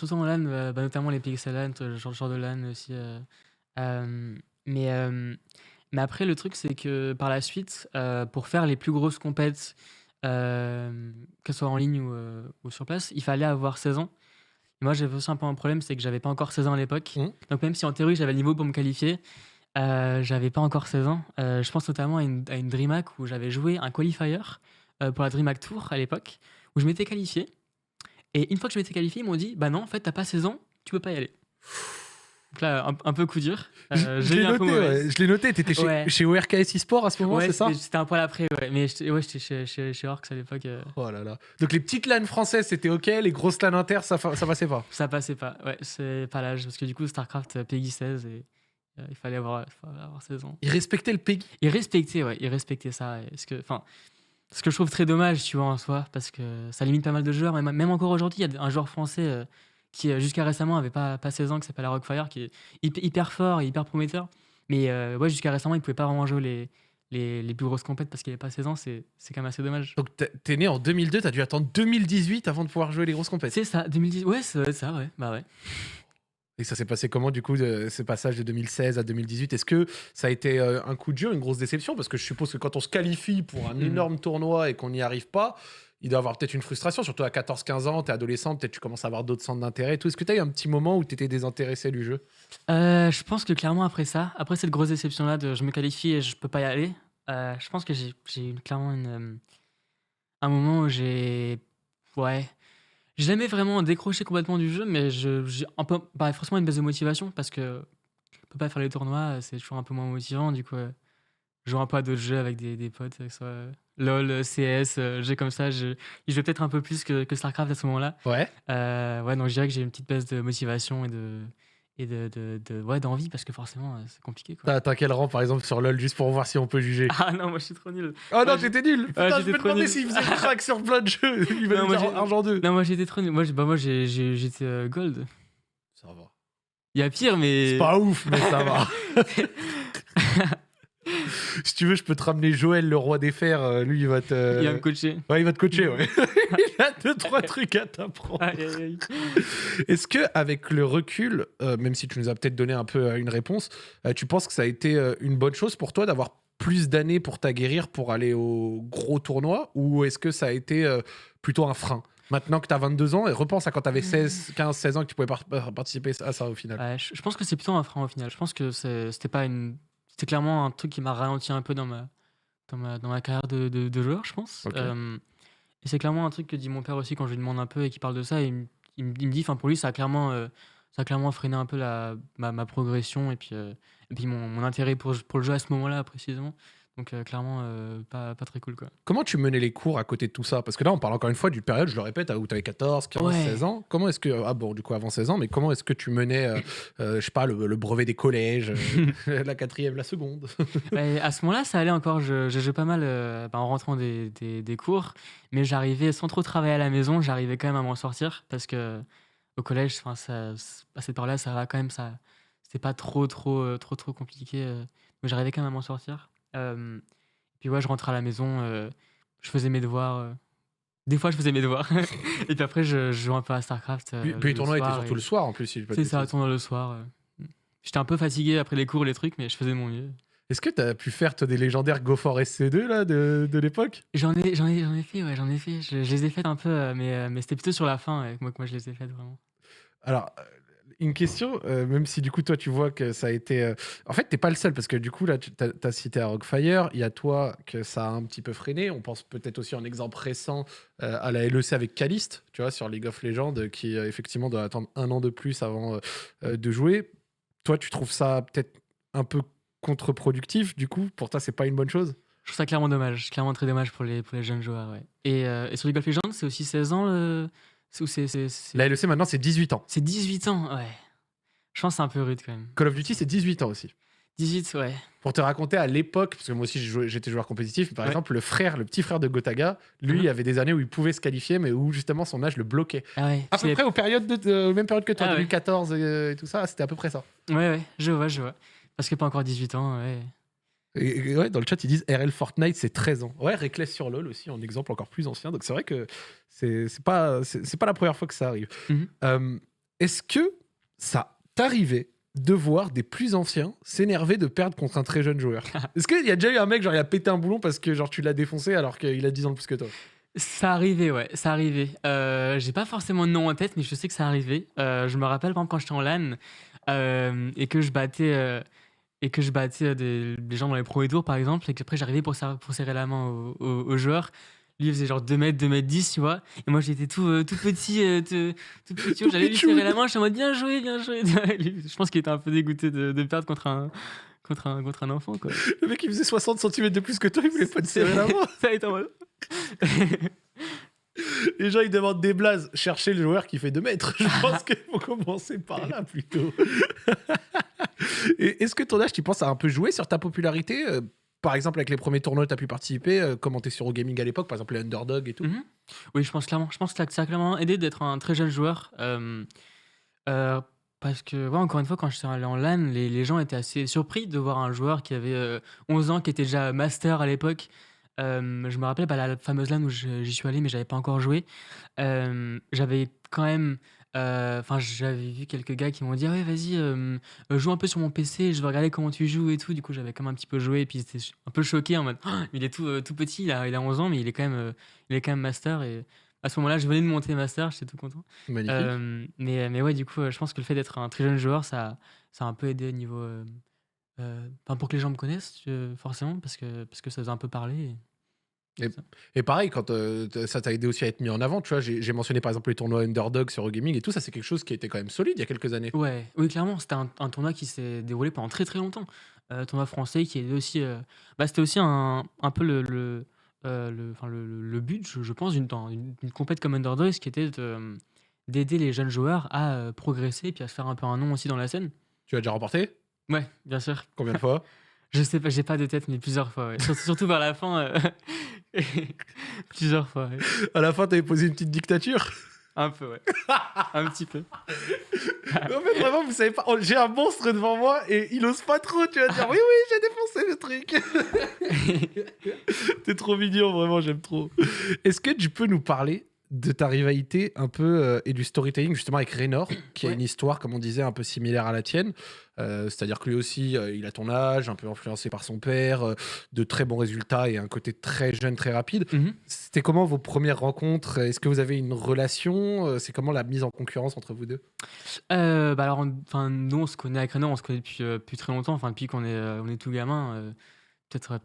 notamment les PXL LAN, genre de LAN aussi. Euh, mais, euh, mais après, le truc, c'est que par la suite, pour faire les plus grosses compètes, que ce soit en ligne ou sur place, il fallait avoir 16 ans. Et moi, j'avais aussi un peu un problème, c'est que j'avais pas encore 16 ans à l'époque. Mmh. Donc, même si en théorie, j'avais le niveau pour me qualifier, j'avais pas encore 16 ans. Je pense notamment à une DreamHack où j'avais joué un qualifier pour la DreamHack Tour à l'époque, où je m'étais qualifié. Et une fois que je m'étais qualifié, ils m'ont dit: «Bah non, en fait, t'as pas 16 ans, tu peux pas y aller». Donc là, un peu coup dur. Je J'ai eu l'ai un peu noté, mauvaise. ouais. Je l'ai noté. T'étais Ouais. chez ORKS eSport à ce moment, Ouais, c'est ça? c'était un poil après, ouais. Mais j'étais chez Orcs à l'époque. Oh là là. Donc les petites LAN françaises, c'était OK. Les grosses LAN inter, ça passait pas. Ça passait pas. Ouais, c'est pas l'âge. Parce que du coup, StarCraft, PEGI 16 et il fallait avoir 16 ans. Ils respectaient le PEGI. Ils respectaient ça. Et ce que je trouve très dommage, tu vois, en soi, parce que ça limite pas mal de joueurs. Même encore aujourd'hui, il y a un joueur français qui, jusqu'à récemment, avait pas 16 ans, qui s'appelle Rockfire, qui est hyper fort et hyper prometteur. Mais ouais, jusqu'à récemment, il pouvait pas vraiment jouer les plus grosses compètes parce qu'il avait pas 16 ans. C'est quand même assez dommage. Donc t'es né en 2002, t'as dû attendre 2018 avant de pouvoir jouer les grosses compétitions. C'est ça, 2010. Ouais, c'est ça, ouais. Bah ouais. Et ça s'est passé comment du coup, ce passage de 2016 à 2018? Est-ce que ça a été un coup de dur, une grosse déception? Parce que je suppose que quand on se qualifie pour un énorme tournoi et qu'on n'y arrive pas, il doit y avoir peut-être une frustration, surtout à 14-15 ans, t'es adolescent, peut-être tu commences à avoir d'autres centres d'intérêt et tout. Est-ce que t'as eu un petit moment où t'étais désintéressé du jeu? Je pense que clairement après cette grosse déception-là de je me qualifie et je peux pas y aller, je pense que j'ai eu clairement un moment où ouais, j'ai jamais vraiment décroché complètement du jeu, mais j'ai un peu, bah, forcément une baisse de motivation parce que on peut pas faire les tournois, c'est toujours un peu moins motivant, du coup, joue un peu à d'autres jeux avec des potes, que ce soit LOL, CS, jeux comme ça. Je jouais peut-être un peu plus que StarCraft à ce moment-là. Ouais. Ouais, donc je dirais que j'ai une petite baisse de motivation ouais, d'envie parce que forcément, c'est compliqué, quoi. T'as quel rang, par exemple, sur LoL, juste pour voir si on peut juger? Ah non, moi je suis trop nul. Oh non, Moi, t'étais nul! Putain, je j'étais me trop demandais nul. s'il faisait le crack sur plein de jeux. Il va Non, nous moi, dire j'ai- argent 2. Non, moi j'étais trop nul. Moi, j'étais Gold. Ça va. Il y a pire, mais. C'est pas ouf, mais ça va. Si tu veux, je peux te ramener Joël, le roi des fers. Lui, il va te. Il va me coacher. Ouais, il va te coacher, ouais. Il a 2-3 trucs à t'apprendre. Aïe, aïe, aïe. Est-ce que, avec le recul, même si tu nous as peut-être donné un peu une réponse, tu penses que ça a été une bonne chose pour toi d'avoir plus d'années pour t'aguerrir pour aller au gros tournoi, ou est-ce que ça a été plutôt un frein? Maintenant que tu as 22 ans, et repense à quand tu avais 15, 16 ans que tu pouvais participer à ça au final. Ouais, je pense que c'est plutôt un frein au final. Je pense que c'était pas une. C'était clairement un truc qui m'a ralenti un peu dans ma carrière de joueur, je pense. Ok. Et c'est clairement un truc que dit mon père aussi quand je lui demande un peu et qu'il parle de ça. Il me dit, enfin pour lui, ça a clairement freiné un peu ma progression et puis mon intérêt pour le jeu à ce moment-là précisément. Donc clairement, pas très cool, quoi. Comment tu menais les cours à côté de tout ça? Parce que là, on parle encore une fois d'une période, je le répète, où tu avais 14, 15, Ouais. 16 ans. Comment est-ce que. Ah bon, du coup, avant 16 ans, mais comment est-ce que tu menais, je sais pas, le brevet des collèges, la quatrième, la seconde? Et à ce moment-là, ça allait encore. Je jouais pas mal en rentrant des cours, mais j'arrivais sans trop travailler à la maison, j'arrivais quand même à m'en sortir parce que au collège, enfin, à cette période-là, ça va quand même, c'était pas trop compliqué, mais j'arrivais quand même à m'en sortir. Puis ouais, je rentrais à la maison, je faisais mes devoirs. Des fois, je faisais mes devoirs. Et puis après, je jouais un peu à StarCraft. Puis le le tournoi était soir, surtout et- le soir en plus, si je dis pas de C'est ça, bêtises. tournoi le soir. J'étais un peu fatigué après les cours, les trucs, mais je faisais de mon mieux. Est-ce que tu as pu faire toi, des légendaires Go for SC2 là, de l'époque? J'en ai fait, ouais, j'en ai fait. Je les ai faites un peu, mais c'était plutôt sur la fin, ouais, que moi je les ai faites vraiment. Alors, une question, même si du coup, toi, tu vois que ça a été. En fait, t'es pas le seul, parce que du coup, là, tu as cité à Rockfire, il y a toi que ça a un petit peu freiné. On pense peut-être aussi en exemple récent à la LEC avec Caliste, tu vois, sur League of Legends, qui effectivement doit attendre 1 an de plus avant de jouer. Toi, tu trouves ça peut-être un peu contre-productif, du coup? Pour toi, c'est pas une bonne chose? Je trouve ça clairement dommage, clairement très dommage pour les jeunes joueurs, ouais. Et sur League of Legends, c'est aussi 16 ans, La LEC, maintenant, c'est 18 ans. c'est 18 ans, ouais. Je pense que c'est un peu rude quand même. Call of Duty, c'est 18 ans aussi. 18, ouais. Pour te raconter à l'époque, parce que moi aussi j'étais joueur compétitif, par Ouais. exemple, le petit frère de Gotaga, lui, il y avait des années où il pouvait se qualifier, mais où justement son âge le bloquait. Ah ouais. À peu près aux même période que toi, Ah ouais. 2014 et tout ça, c'était à peu près ça. Ouais, je vois. Parce que pas encore 18 ans, ouais. Et ouais, dans le chat, ils disent RL Fortnite, c'est 13 ans. Ouais, Reckless sur LoL aussi, en exemple encore plus ancien. Donc c'est vrai que c'est pas la première fois que ça arrive. Mhm. Est-ce que ça t'arrivait de voir des plus anciens s'énerver de perdre contre un très jeune joueur? Est-ce qu'il y a déjà eu un mec, genre il a pété un boulon parce que genre tu l'as défoncé alors qu'il a 10 ans de plus que toi? Ça arrivait, ouais, ça arrivait. J'ai pas forcément de nom en tête, mais je sais que ça arrivait. Je me rappelle, par exemple, quand j'étais en LAN et que je battais des gens dans les premiers tours, par exemple, et qu'après j'arrivais pour serrer la main au joueur. Lui, il faisait genre 2 mètres, 2 mètres 10, tu vois. Et moi, j'étais tout petit, tout petit. J'allais lui serrer la main, je suis en mode bien joué, bien joué. Lui, je pense qu'il était un peu dégoûté de perdre contre un enfant, quoi. Le mec il faisait 60 cm de plus que toi, il voulait pas te serrer la main. Ça a été en mode. Les gens ils demandent des blazes, chercher le joueur qui fait 2 mètres. Je pense qu'il faut commencer par là plutôt. Et est-ce que ton âge, tu penses, a un peu joué sur ta popularité? Par exemple, avec les premiers tournois, tu as pu participer, comment t'es sur Gaming à l'époque, par exemple les Underdog et tout. Mhm. Oui, je pense clairement. Je pense que ça a clairement aidé d'être un très jeune joueur. Parce que, ouais, encore une fois, quand je suis allé en LAN, les gens étaient assez surpris de voir un joueur qui avait 11 ans, qui était déjà master à l'époque. Je me rappelle la fameuse LAN où j'y suis allé, mais j'avais pas encore joué. J'avais quand même. Enfin, j'avais vu quelques gars qui m'ont dit: ah ouais, vas-y, joue un peu sur mon PC, je vais regarder comment tu joues et tout. Du coup, j'avais quand même un petit peu joué, et puis j'étais un peu choqué en mode: Ah, il est tout petit, il a 11 ans, mais il est quand même master. Et à ce moment-là, je venais de monter master, j'étais tout content. Magnifique. Mais ouais, du coup, je pense que le fait d'être un très jeune joueur, ça a un peu aidé au niveau. Enfin, pour que les gens me connaissent, forcément, parce que ça faisait un peu parler. Et pareil, quand ça t'a aidé aussi à être mis en avant, tu vois, j'ai mentionné par exemple les tournois Underdog sur Eurogaming et tout, ça c'est quelque chose qui était quand même solide il y a quelques années. Ouais, oui, clairement, c'était un tournoi qui s'est déroulé pendant très très longtemps. tournoi français qui est aussi, c'était aussi un peu le but, je pense, d'une compète comme Underdogs qui était d'aider les jeunes joueurs à progresser et puis à se faire un peu un nom aussi dans la scène. Tu as déjà remporté? Ouais, bien sûr. Combien de fois? Je sais pas, j'ai pas de tête, mais plusieurs fois, ouais. Surtout vers la fin, plusieurs fois, ouais. À la fin, t'avais posé une petite dictature? Un peu, ouais. Un petit peu. En fait, vraiment, vous savez pas. J'ai un monstre devant moi et il ose pas trop. Tu vas dire oui, oui, j'ai défoncé le truc. T'es trop mignon, vraiment, j'aime trop. Est-ce que tu peux nous parler de ta rivalité un peu et du storytelling justement avec Raynor, qui a Ouais. une histoire, comme on disait, un peu similaire à la tienne. C'est-à-dire que lui aussi, il a ton âge, un peu influencé par son père, de très bons résultats et un côté très jeune, très rapide. Mhm. C'était comment vos premières rencontres? Est-ce que vous avez une relation? C'est comment la mise en concurrence entre vous deux? Alors, nous, on se connaît avec Renan, on se connaît depuis très longtemps, enfin, depuis on est tout gamin, peut-être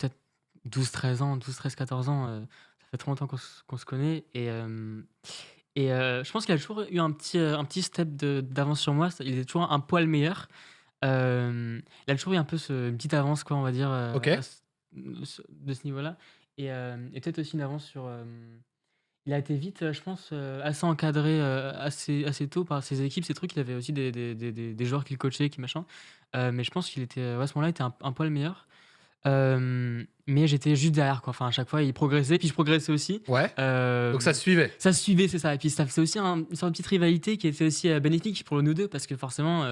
12-13 ans, 12-13-14 ans, ça fait trop longtemps qu'on se connaît. Je pense qu'il a toujours eu un petit step d'avance sur moi, il est toujours un poil meilleur. Il a toujours eu un peu une petite avance, quoi, on va dire, Ok. de ce niveau-là. Et peut-être aussi une avance sur. Il a été vite, je pense, assez encadré assez tôt par ses équipes, ses trucs. Il avait aussi des joueurs qu'il coachait, qui machin. Mais je pense qu'il était, à ce moment-là, il était un poil meilleur. Mais j'étais juste derrière, quoi. Enfin, à chaque fois, il progressait, puis je progressais aussi. Ouais. Euh, Donc ça se suivait. Ça se suivait, c'est ça. Et puis ça faisait aussi une sorte de petite rivalité qui était aussi bénéfique pour nous deux, parce que forcément,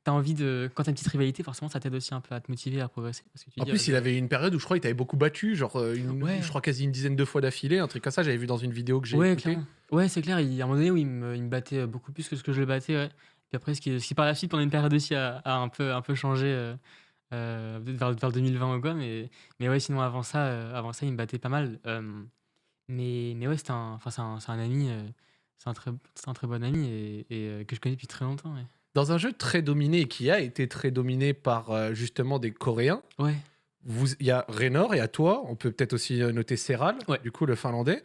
t'as envie de. Quand t'as une petite rivalité, forcément, ça t'aide aussi un peu à te motiver à progresser. Parce que tu En dis, plus, il avait une période où je crois qu'il t'avait beaucoup battu, genre Ouais. je crois quasi une dizaine de fois d'affilée, un truc comme ça. J'avais vu dans une vidéo que j'ai Ouais, écoutée. clairement. Ouais, c'est clair. Il y a un moment donné où il me battait beaucoup plus que ce que je le battais, ouais. Puis après, ce qui par la suite, pendant une période aussi, a un peu changé vers 2020 ou quoi. Mais ouais, sinon, avant ça, il me battait pas mal. Mais ouais, c'est un ami, c'est un très bon ami que je connais depuis très longtemps. Ouais. Dans un jeu très dominé et qui a été très dominé par justement des Coréens, Ouais. il y a Raynor et à toi, on peut peut-être aussi noter Serral, Ouais. du coup le Finlandais.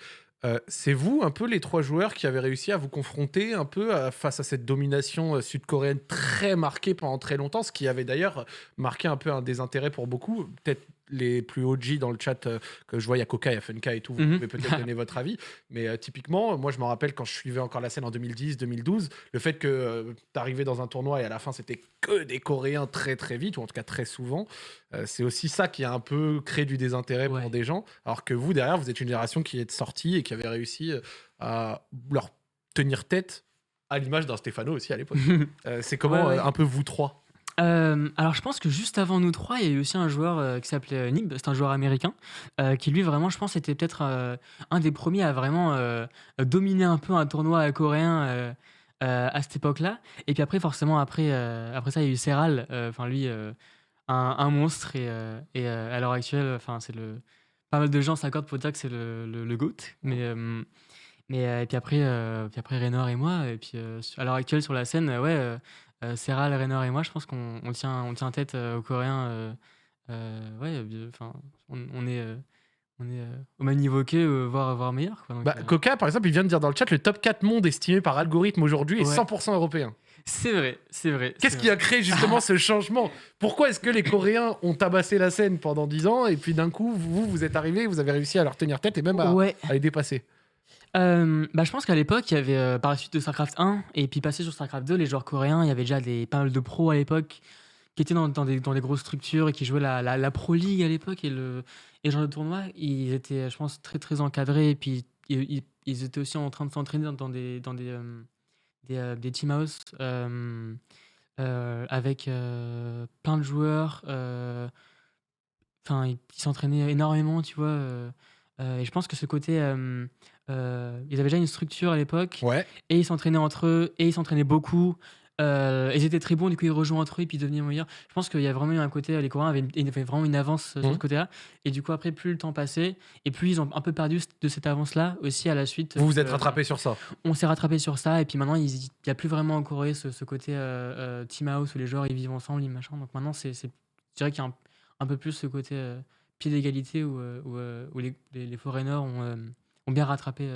C'est vous un peu les trois joueurs qui avez réussi à vous confronter un peu face à cette domination sud-coréenne très marquée pendant très longtemps, ce qui avait d'ailleurs marqué un peu un désintérêt pour beaucoup. Peut-être les plus OG dans le chat que je vois, il y a Coca, il y a Funka et tout, vous Mhm. pouvez peut-être donner votre avis. Mais typiquement, moi je me rappelle quand je suivais encore la scène en 2010-2012, le fait que t'arrivais dans un tournoi et à la fin c'était que des Coréens très très vite, ou en tout cas très souvent, c'est aussi ça qui a un peu créé du désintérêt Ouais. pour des gens, alors que vous derrière, vous êtes une génération qui est sortie et qui avait réussi à leur tenir tête à l'image d'un Stéphano aussi à l'époque. C'est comment Ouais. un peu vous trois? Alors je pense que juste avant nous trois, il y a eu aussi un joueur qui s'appelait Nib, c'est un joueur américain, qui lui vraiment, je pense, était peut-être un des premiers à vraiment dominer un peu un tournoi coréen à cette époque-là. Et puis après, forcément, après ça, il y a eu Serral, enfin lui, un monstre, à l'heure actuelle, enfin pas mal de gens s'accordent pour dire que c'est le GOAT. Et puis après Raynor et moi, et puis à l'heure actuelle sur la scène, Serral, Raynor et moi, je pense on tient tête aux Coréens. Ouais, enfin, on est au même niveau qu'eux, voire meilleur, quoi. Donc, Coca, par exemple, il vient de dire dans le chat, le top 4 monde estimé par algorithme aujourd'hui est Ouais. 100% européen. c'est vrai. Qu'est-ce qui a créé justement ce changement? Pourquoi est-ce que les Coréens ont tabassé la scène pendant 10 ans et puis d'un coup, vous êtes arrivés, vous avez réussi à leur tenir tête et même à Ouais. les dépasser? Je pense qu'à l'époque, il y avait par la suite de StarCraft 1 et puis passé sur StarCraft 2, les joueurs coréens, il y avait déjà pas mal de pros à l'époque qui étaient dans des grosses structures et qui jouaient la Pro League à l'époque et le genre de tournoi. Ils étaient, je pense, très très encadrés et puis ils étaient aussi en train de s'entraîner des team house avec plein de joueurs. Enfin, ils s'entraînaient énormément, tu vois. Et je pense que ce côté, ils avaient déjà une structure à l'époque, Ouais. et ils s'entraînaient entre eux, et ils s'entraînaient beaucoup. Ils étaient très bons, du coup ils rejoignaient entre eux, et puis ils devenaient meilleurs. Je pense qu'il y a vraiment eu un côté, les Coréens avaient vraiment une avance sur ce côté-là. Et du coup, après, plus le temps passait, et plus ils ont un peu perdu de cette avance-là aussi à la suite. Vous vous êtes rattrapés sur ça. On s'est rattrapé sur ça, et puis maintenant, il n'y a plus vraiment en Corée ce côté team house où les joueurs ils vivent ensemble, ils machin. Donc maintenant, je dirais qu'il y a un peu plus ce côté pied d'égalité où les foreigners ont bien rattrapé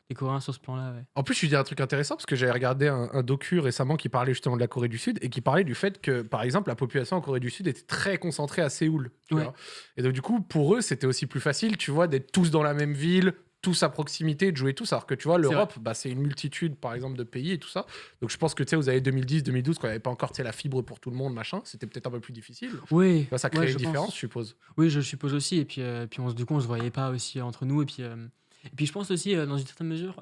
les Coréens sur ce plan-là, ouais. En plus, je dis un truc intéressant parce que j'avais regardé un docu récemment qui parlait justement de la Corée du Sud et qui parlait du fait que, par exemple, la population en Corée du Sud était très concentrée à Séoul. Tu Ouais. vois. Et donc, du coup, pour eux, c'était aussi plus facile, tu vois, d'être tous dans la même ville, tous à proximité, de jouer tous. Alors que, tu vois, l'Europe, bah, c'est une multitude, par exemple, de pays et tout ça. Donc, je pense que, tu sais, vous avez 2010, 2012, quand il n'y avait pas encore, tu sais, la fibre pour tout le monde, machin, c'était peut-être un peu plus difficile. Oui, Tu vois, ça ouais, crée je une différence, pense. je suppose. Oui, je suppose aussi. Et puis, du coup, on se voyait pas aussi entre nous. Et puis je pense aussi, dans une certaine mesure,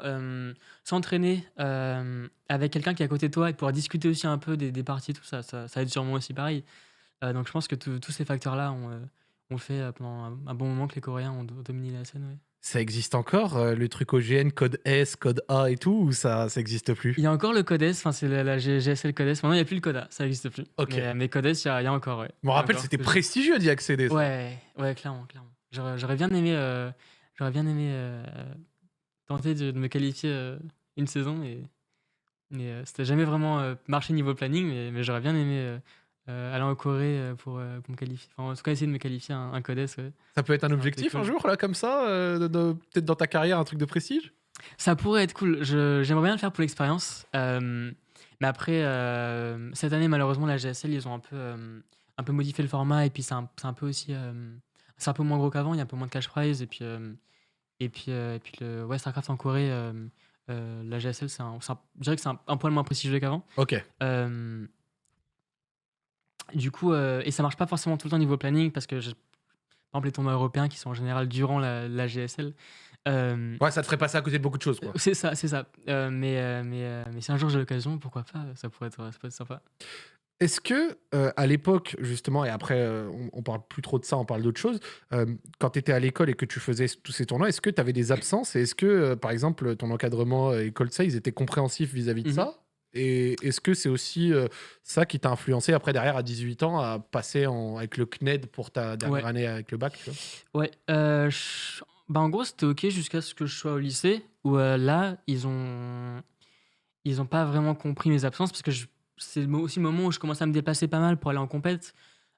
s'entraîner avec quelqu'un qui est à côté de toi et pouvoir discuter aussi un peu des parties, tout ça, ça aide sûrement aussi pareil. Donc je pense que tous ces facteurs-là ont fait pendant un bon moment que les Coréens ont dominé la scène. Ouais. Ça existe encore, le truc OGN, code S, code A et tout, ou ça existe plus? Il y a encore le code S, enfin c'est la GSL code S. Maintenant, il n'y a plus le code A, ça n'existe plus. Ok. Mais code S, il y a encore, ouais. Je me rappelle, c'était prestigieux d'y accéder. Ça. Ouais, clairement. J'aurais bien aimé, tenter de me qualifier une saison, mais c'était jamais vraiment marché niveau planning, mais j'aurais bien aimé aller en Corée pour me qualifier. Enfin, en tout cas, essayer de me qualifier un code S. Ouais. Ça peut être un Ça aurait été objectif cool. un jour, là, comme ça, peut-être dans ta carrière, un truc de prestige? Ça pourrait être cool. J'aimerais bien le faire pour l'expérience. Mais après, cette année, malheureusement, la GSL, ils ont un peu modifié le format. Et puis, c'est un peu aussi. C'est un peu moins gros qu'avant. Il y a un peu moins de cash prize. Et puis ouais, StarCraft en Corée, la GSL, je dirais que c'est un poil moins prestigieux qu'avant. Ok. Du coup, et ça marche pas forcément tout le temps niveau planning parce que, par exemple, les tournois européens qui sont en général durant la GSL. Ouais, ça te ferait passer à côté de beaucoup de choses, quoi. C'est ça. Mais si un jour j'ai l'occasion, pourquoi pas, ça pourrait être sympa. Est-ce que, à l'époque, justement, et après, on parle plus trop de ça, on parle d'autre chose, quand tu étais à l'école et que tu faisais tous ces tournois, est-ce que tu avais des absences? Et est-ce que, par exemple, ton encadrement et Coltsay, ils étaient compréhensifs vis-à-vis de ça? Et est-ce que c'est aussi ça qui t'a influencé après, derrière, à 18 ans, à passer avec le CNED pour ta dernière année avec le bac, tu vois? Ouais, bah, en gros, c'était OK jusqu'à ce que je sois au lycée où, là, ils ont pas vraiment compris mes absences parce que c'est aussi le moment où je commençais à me déplacer pas mal pour aller en compète,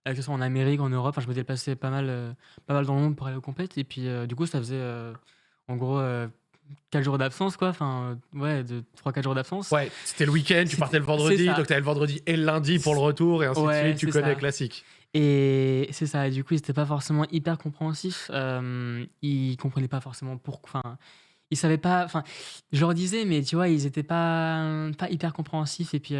que ce soit en Amérique, en Europe. Enfin, je me déplaçais pas mal dans le monde pour aller aux compètes. Et puis, du coup, ça faisait, en gros, 4 jours d'absence, quoi. Enfin, ouais, 3-4 jours d'absence. Ouais, c'était le week-end, tu partais le vendredi, c'est ça. donc t'avais le vendredi et le lundi pour le retour, et ainsi de Ouais, suite, tu c'est connais ça. classique. Et c'est ça. Et du coup, ils étaient pas forcément hyper compréhensifs. Ils comprenaient pas forcément pourquoi. Enfin, ils savaient pas. Enfin, je leur disais, mais tu vois, ils étaient pas hyper compréhensifs. Et puis,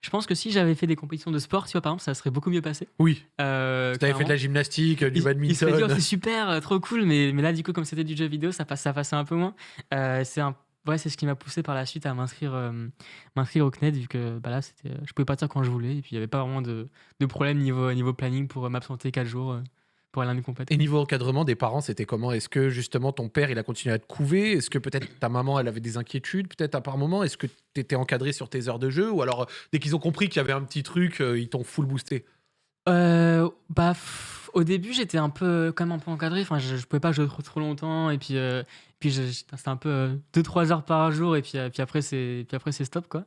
je pense que si j'avais fait des compétitions de sport, tu vois, par exemple, ça serait beaucoup mieux passé. Oui. T'avais fait de clairement. la gymnastique, du Ils seraient dit, oh, badminton. c'est super, trop cool. Mais là, du coup, comme c'était du jeu vidéo, ça passait un peu moins. C'est ce qui m'a poussé par la suite à m'inscrire au CNED, vu que bah là, je pouvais partir quand je voulais. Et puis, il n'y avait pas vraiment de problème niveau planning pour m'absenter 4 jours pour aller à une compétition. Et niveau encadrement des parents, c'était comment? Est-ce que justement ton père, il a continué à te couver? Est-ce que peut-être ta maman, elle avait des inquiétudes peut-être à par moment? Est-ce que tu étais encadré sur tes heures de jeu? Ou alors, dès qu'ils ont compris qu'il y avait un petit truc, ils t'ont full boosté? Au début, j'étais quand même un peu encadré. Enfin, je pouvais pas jouer trop longtemps. Et puis, c'était un peu 2-3 heures par jour. Et puis après, c'est stop, quoi.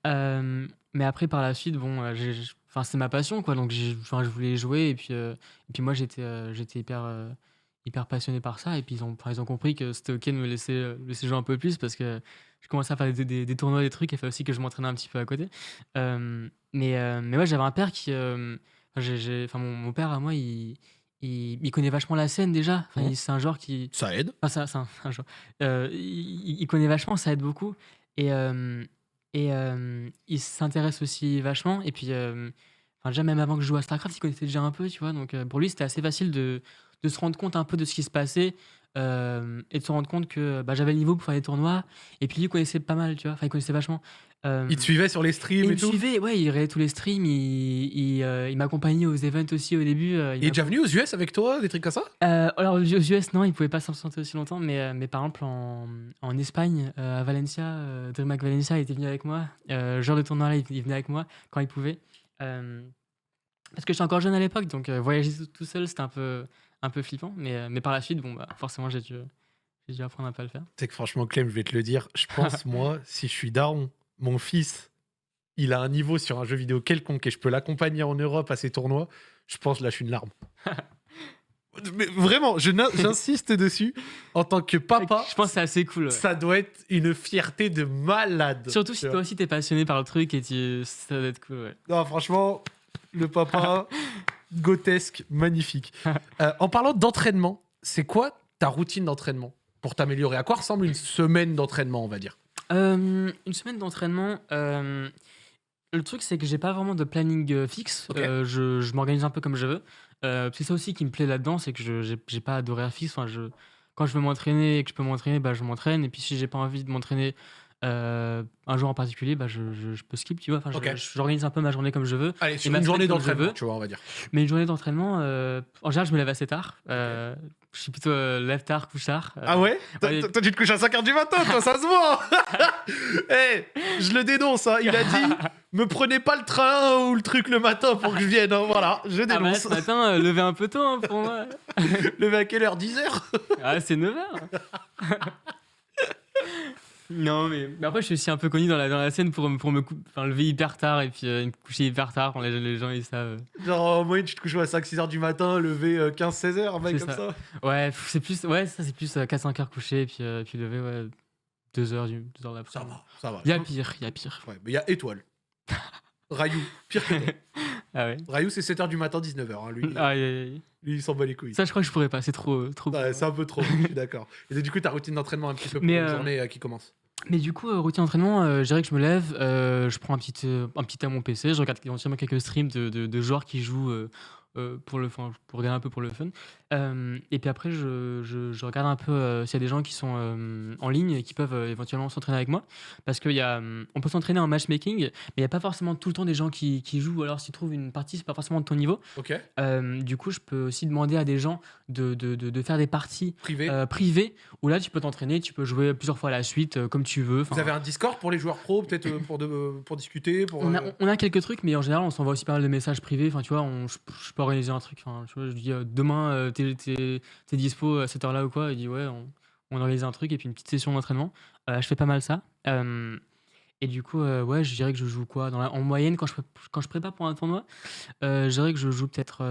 Mais après, par la suite, bon, enfin, c'est ma passion, quoi. Donc, je voulais jouer. Et puis moi, j'étais hyper passionné par ça. Et puis, ils ont compris que c'était OK de me laisser jouer un peu plus parce que je commençais à faire des tournois, des trucs. Et fait aussi que je m'entraînais un petit peu à côté. Mais ouais, j'avais un père qui. Mon père à moi, il connaît vachement la scène déjà. Enfin, c'est un joueur qui. Ça aide. Enfin, c'est un joueur. Il connaît vachement, ça aide beaucoup. Et il s'intéresse aussi vachement. Et puis, déjà, même avant que je joue à StarCraft, il connaissait déjà un peu, tu vois. Donc, pour lui, c'était assez facile de se rendre compte un peu de ce qui se passait et de se rendre compte que j'avais le niveau pour faire des tournois. Et puis, lui, il connaissait pas mal, tu vois. Enfin, il connaissait vachement. Il te suivait sur les streams Il et me tout? suivait, ouais, il regardait tous les streams, il m'accompagnait aux events aussi au début. Il est déjà venu aux US avec toi, des trucs comme ça? Alors aux US, non, il pouvait pas s'absenter aussi longtemps, mais par exemple en Espagne, à Valencia, DreamHack Valencia, il était venu avec moi. Genre de tournoi là, il venait avec moi quand il pouvait. Parce que j'étais encore jeune à l'époque, donc voyager tout seul, c'était un peu flippant. Mais par la suite, bon, forcément, j'ai dû apprendre un peu à le faire. C'est que franchement, Clem, je vais te le dire, je pense, moi, si je suis daron, mon fils, il a un niveau sur un jeu vidéo quelconque et je peux l'accompagner en Europe à ses tournois, je pense lâcher une larme. Mais vraiment, j'insiste dessus. En tant que papa, Je pense que c'est assez cool. Ouais. ça doit être une fierté de malade. Surtout si tu toi vois. aussi t'es passionné par le truc et ça doit être cool. Ouais. Non, franchement, le papa, grotesque, magnifique. En parlant d'entraînement, c'est quoi ta routine d'entraînement pour t'améliorer? À quoi ressemble une semaine d'entraînement, on va dire? Une semaine d'entraînement. Le truc, c'est que j'ai pas vraiment de planning fixe. Ok. Je m'organise un peu comme je veux. C'est ça aussi qui me plaît là-dedans, c'est que j'ai pas d'horaire fixe. Enfin, quand je veux m'entraîner et que je peux m'entraîner, bah, je m'entraîne. Et puis si j'ai pas envie de m'entraîner un jour en particulier, bah, je peux skip, tu vois. Enfin, Ok. j'organise un peu ma journée comme je veux. Allez, sur ma une journée semaine comme je d'entraînement, veux. tu vois, on va dire. Mais une journée d'entraînement, en général, je me lève assez tard. Je suis plutôt lève tard, couche tard. Ah ouais? ouais. Toi, tu te couches à 5h du matin, toi, ça se voit! Eh, je le dénonce, hein. Il a dit, me prenez pas le train ou le truc le matin pour que je vienne, hein. Voilà, je Ah bah, dénonce. ce matin, lever un peu tôt hein, pour moi. Levé à quelle heure? 10h? Ah, c'est 9h. Non, mais après, je suis aussi un peu connu dans la scène pour me lever hyper tard et puis me coucher hyper tard. Enfin, les gens, ils savent. Genre, en moyenne, tu te couches à 5-6h du matin, levé 15-16h, un mec C'est comme ça. ça. Ouais, c'est plus 4-5 heures couché et puis lever, ouais, 2 heures, 2 heures d'après. Ça va, ça va. Il y a pire, il y a pire. Ouais, mais il y a étoile. Rayou, pire que toi. Ah ouais. Rayou, c'est 7h du matin, 19h. Hein. Lui, Aïe, aïe, aïe. lui, il s'en bat les couilles. Ça, je crois que je pourrais pas, c'est trop. Ouais, c'est un peu trop, je suis d'accord. Et du coup, ta routine d'entraînement un petit peu pour Mais, une journée qui commence. Mais du coup, routine d'entraînement, je dirais que je me lève, je prends un petit temps à mon PC, je regarde éventuellement quelques streams de joueurs qui jouent pour regarder un peu pour le fun. Et puis après, je regarde un peu s'il y a des gens qui sont en ligne et qui peuvent éventuellement s'entraîner avec moi. Parce on peut s'entraîner en matchmaking, mais il n'y a pas forcément tout le temps des gens qui jouent. Alors, si tu trouves une partie, c'est pas forcément de ton niveau. Ok. Du coup, je peux aussi demander à des gens de faire des parties Privé. privées où là, tu peux t'entraîner, tu peux jouer plusieurs fois à la suite, comme tu veux. Vous Enfin, avez un Discord pour les joueurs pro, peut-être pour discuter pour, on a quelques trucs, mais en général, on s'envoie aussi pas mal de messages privés. Enfin, tu vois, je peux organiser un truc. Enfin, tu vois, je dis demain, t'es dispo à cette heure-là ou quoi? Il dit ouais, on organise un truc et puis une petite session d'entraînement. Je fais pas mal ça. Et du coup, ouais, je dirais que je joue quoi en moyenne, quand je prépare pour un tournoi, je dirais que je joue peut-être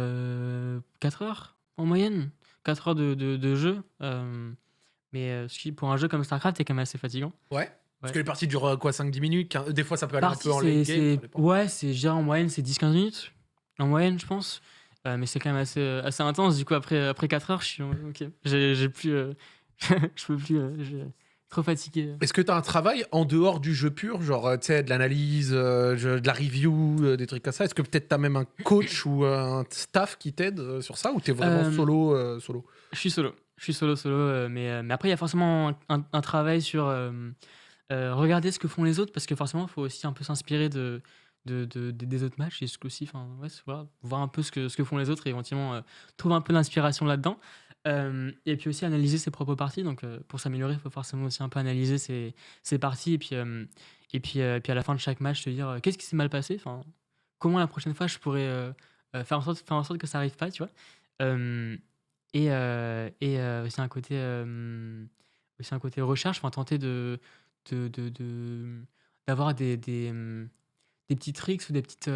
4 heures en moyenne. 4 heures de jeu. Ce qui, pour un jeu comme StarCraft, est quand même assez fatigant. Ouais. Parce Ouais. que les parties durent quoi, 5-10 minutes? Des fois, ça peut aller un Partie, peu en late game. Ça dépend. ouais, je dirais en moyenne, c'est 10-15 minutes. En moyenne, je pense. Mais c'est quand même assez intense. Du coup, après 4 heures, je suis ok. J'ai plus. Je peux plus. J'ai trop fatigué. Est-ce que tu as un travail en dehors du jeu pur, genre tu sais, de l'analyse, de la review, des trucs comme ça? Est-ce que peut-être tu as même un coach ou un staff qui t'aide sur ça, ou tu es vraiment solo? Je suis solo. Mais après, il y a forcément un travail sur regarder ce que font les autres, parce que forcément, il faut aussi un peu s'inspirer des autres matchs et ce que aussi, enfin, ouais, voilà, voir un peu ce que font les autres et éventuellement trouver un peu d'inspiration là-dedans. Et puis aussi analyser ses propres parties. Donc, pour s'améliorer, il faut forcément aussi un peu analyser ses parties puis à la fin de chaque match, se dire qu'est-ce qui s'est mal passé, enfin, comment la prochaine fois je pourrais faire en sorte que ça arrive pas, tu vois. Euh, aussi un côté recherche, enfin tenter d'avoir des petits tricks ou des petites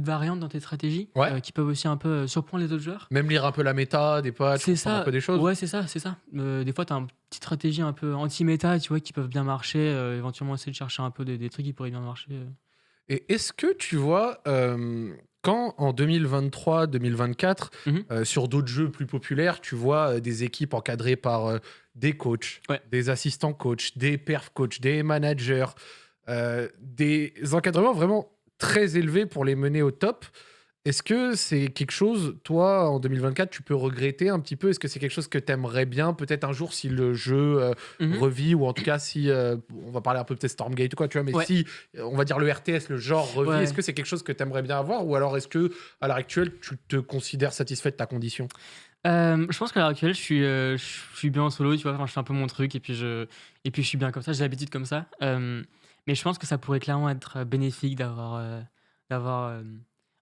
variantes dans tes stratégies Ouais. qui peuvent aussi un peu surprendre les autres joueurs. Même lire un peu la méta, des patchs, C'est comprendre ça. un peu des choses. Ouais, c'est ça. Des fois, tu as une petite stratégie un peu anti-méta, tu vois, qui peuvent bien marcher. Éventuellement, essayer de chercher un peu des trucs qui pourraient bien marcher. Et est-ce que tu vois, quand en 2023-2024, Mhm. sur d'autres jeux plus populaires, tu vois des équipes encadrées par des coachs, Ouais. des assistants coachs, des perf coachs, des managers, des encadrements vraiment très élevés pour les mener au top. Est-ce que c'est quelque chose, toi, en 2024, tu peux regretter un petit peu? Est-ce que c'est quelque chose que tu aimerais bien, peut-être un jour, si le jeu Mhm. revit, ou en tout cas, si, on va parler un peu peut-être Stormgate ou quoi, tu vois, mais Ouais. si, on va dire le RTS, le genre revit, Ouais. est-ce que c'est quelque chose que tu aimerais bien avoir, ou alors est-ce que à l'heure actuelle, tu te considères satisfait de ta condition? Je pense qu'à l'heure actuelle, je suis bien en solo, tu vois. Enfin, je fais un peu mon truc et puis je suis bien comme ça. J'ai l'habitude comme ça. Mais je pense que ça pourrait clairement être bénéfique d'avoir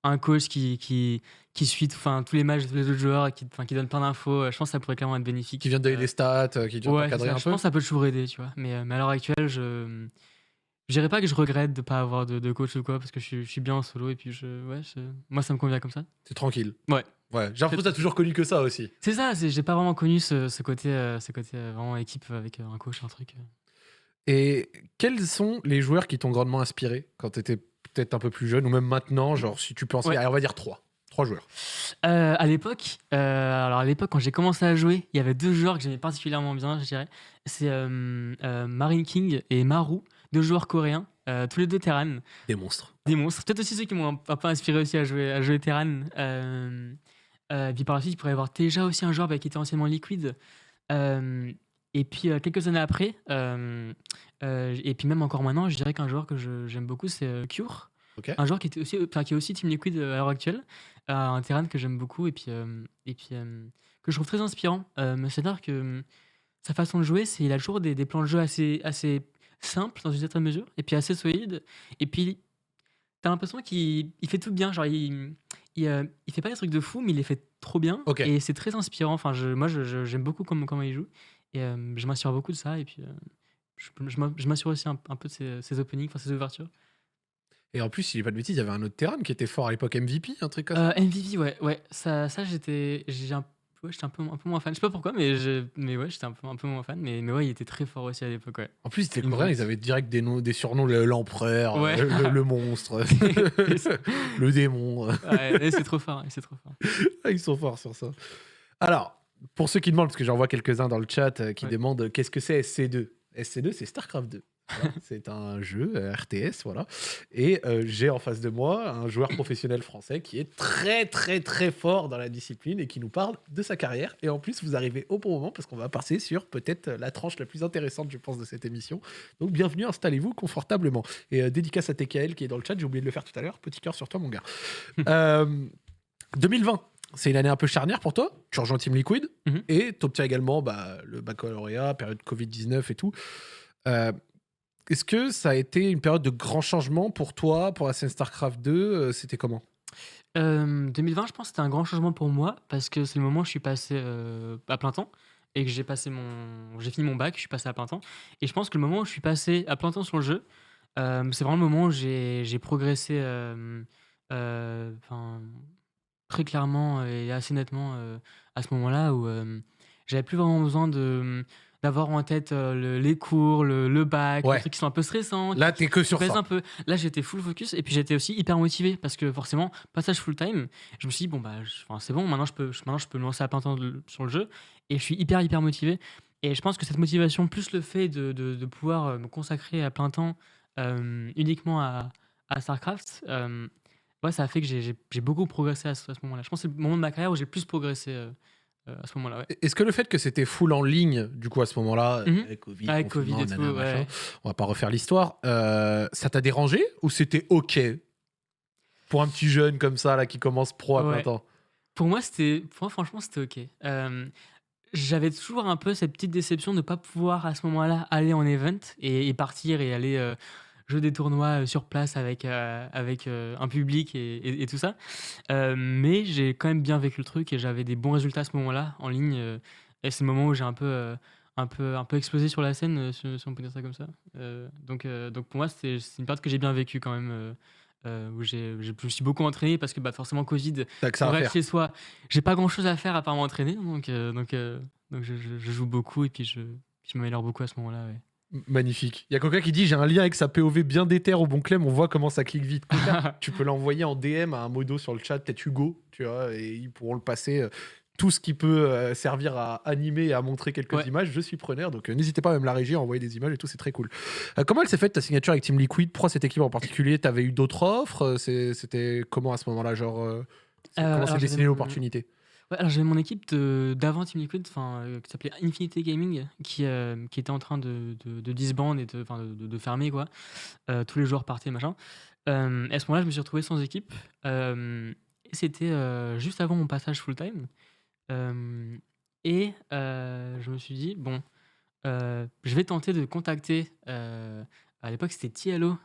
un coach qui suit tous les matchs de tous les autres joueurs et qui donne plein d'infos. Je pense que ça pourrait clairement être bénéfique. Qui vient de donner des stats, qui vient Ouais, c'est t'encadrer ça. un Je peu? pense que ça peut toujours aider, tu vois. Mais à l'heure actuelle, je dirais pas que je regrette de pas avoir de coach ou quoi, parce que je suis bien en solo et puis moi, ça me convient comme ça. C'est tranquille. Ouais. Ouais, j'ai l'impression que t'as toujours connu que ça aussi. C'est ça, j'ai pas vraiment connu ce côté, vraiment équipe avec un coach, un truc. Et quels sont les joueurs qui t'ont grandement inspiré quand t'étais peut-être un peu plus jeune ou même maintenant, genre si tu peux en citer, Ouais. allez, on va dire trois joueurs. À l'époque, quand j'ai commencé à jouer, il y avait 2 joueurs que j'aimais particulièrement bien, je dirais. C'est Marine King et Maru, 2 joueurs coréens, tous les 2 Terran, Des monstres. des monstres. Peut-être aussi ceux qui m'ont un peu inspiré aussi à jouer Terran. Puis par la suite, il pourrait y avoir déjà aussi un joueur qui était anciennement Liquid. Euh, et puis quelques années après, et puis même encore maintenant, je dirais qu'un joueur que j'aime beaucoup, c'est Cure. Ok. Un joueur qui est aussi Team Liquid à l'heure actuelle, un Terran que j'aime beaucoup et puis que je trouve très inspirant. C'est-à-dire que sa façon de jouer, il a toujours des plans de jeu assez simples dans une certaine mesure, et puis assez solides. Et puis t'as l'impression qu'il fait tout bien, genre il fait pas des trucs de fou, mais il les fait trop bien. Ok. Et c'est très inspirant. Enfin, moi, j'aime beaucoup comment il joue. Et je m'inspire beaucoup de ça. Et puis, je m'assure aussi un peu de ses openings, enfin ses ouvertures. Et en plus, si j'ai pas de bêtises, il y avait un autre Terran qui était fort à l'époque, MVP, un truc comme ça. MVP, ouais. Ça j'étais un peu moins fan. Je sais pas pourquoi, mais ouais, j'étais un peu moins fan. Mais ouais, il était très fort aussi à l'époque, ouais. En plus, les Une Coréens, grosse. ils avaient direct des surnoms, l'empereur, Ouais. le monstre, le démon. Ouais, c'est trop fort. C'est trop fort. Ils sont forts sur ça. Alors, pour ceux qui demandent, parce que j'en vois quelques-uns dans le chat qui Ouais. demandent qu'est-ce que c'est SC2. SC2, c'est StarCraft 2. Voilà, c'est un jeu RTS, voilà. Et j'ai en face de moi un joueur professionnel français qui est très, très, très fort dans la discipline et qui nous parle de sa carrière. Et en plus, vous arrivez au bon moment parce qu'on va passer sur peut-être la tranche la plus intéressante, je pense, de cette émission. Donc, bienvenue, installez-vous confortablement. Et dédicace à TKL qui est dans le chat, j'ai oublié de le faire tout à l'heure. Petit cœur sur toi, mon gars. 2020. C'est une année un peu charnière pour toi. Tu rejoins Team Liquid Mhm. et tu obtiens également le baccalauréat, période Covid-19 et tout. Est-ce que ça a été une période de grand changement pour toi, pour la scène StarCraft 2 C'était comment 2020, je pense que c'était un grand changement pour moi parce que c'est le moment où je suis passé à plein temps et que j'ai fini mon bac, je suis passé à plein temps. Et je pense que le moment où je suis passé à plein temps sur le jeu, c'est vraiment le moment où j'ai progressé enfin, très clairement et assez nettement à ce moment-là où j'avais plus vraiment besoin d'avoir en tête les cours, le bac, Ouais. les trucs qui sont un peu stressants, Là, t'es que sur pèse ça. un peu. Là, j'étais full focus et puis j'étais aussi hyper motivé parce que forcément, passage full time, je me suis dit, bon, bah, c'est bon, maintenant je peux me lancer à plein temps sur le jeu et je suis hyper motivé. Et je pense que cette motivation, plus le fait de pouvoir me consacrer à plein temps uniquement à StarCraft, ouais, ça a fait que j'ai beaucoup progressé à ce moment-là. Je pense que c'est le moment de ma carrière où j'ai le plus progressé à ce moment-là. Ouais. Est-ce que le fait que c'était full en ligne, du coup, à ce moment-là, Mhm. avec Covid, Avec confinement, Covid et tout, nanana, machin, ouais. on va pas refaire l'histoire, ça t'a dérangé ou c'était OK pour un petit jeune comme ça là qui commence pro à plein Ouais. temps? Pour moi, franchement, c'était OK. J'avais toujours un peu cette petite déception de ne pas pouvoir à ce moment-là aller en event et partir et aller jouer des tournois sur place avec un public et tout ça. Mais j'ai quand même bien vécu le truc et j'avais des bons résultats à ce moment-là en ligne. Et c'est le moment où j'ai un peu explosé sur la scène, si on peut dire ça comme ça. Donc pour moi, c'est une période que j'ai bien vécue quand même. Où je me suis beaucoup entraîné parce que forcément Covid, T'as que ça on à reste faire. chez soi, j'ai pas grand chose à faire à part m'entraîner, donc je joue beaucoup et puis je m'améliore beaucoup à ce moment-là. Ouais. Magnifique. Il y a quelqu'un qui dit j'ai un lien avec sa POV bien déter au bon Clem, on voit comment ça clique vite. Coca, tu peux l'envoyer en DM à un modo sur le chat, peut-être Hugo, tu vois, et ils pourront le passer. Tout ce qui peut servir à animer et à montrer quelques Ouais. images, je suis preneur. Donc n'hésitez pas, même la régie, à envoyer des images et tout, c'est très cool. Comment elle s'est faite ta signature avec Team Liquid? Pourquoi cette équipe en particulier? T'avais eu d'autres offres? C'était comment à ce moment-là? Genre, comment alors, s'est j'avais dessinée mon- l'opportunité? Ouais, alors j'avais mon équipe d'avant Team Liquid, qui s'appelait Infinity Gaming, qui était en train de disband et de fermer quoi. Tous les joueurs partaient machin. Et à ce moment-là, je me suis retrouvé sans équipe. Et c'était juste avant mon passage full time. Je me suis dit bon, je vais tenter de contacter. À l'époque, c'était TLO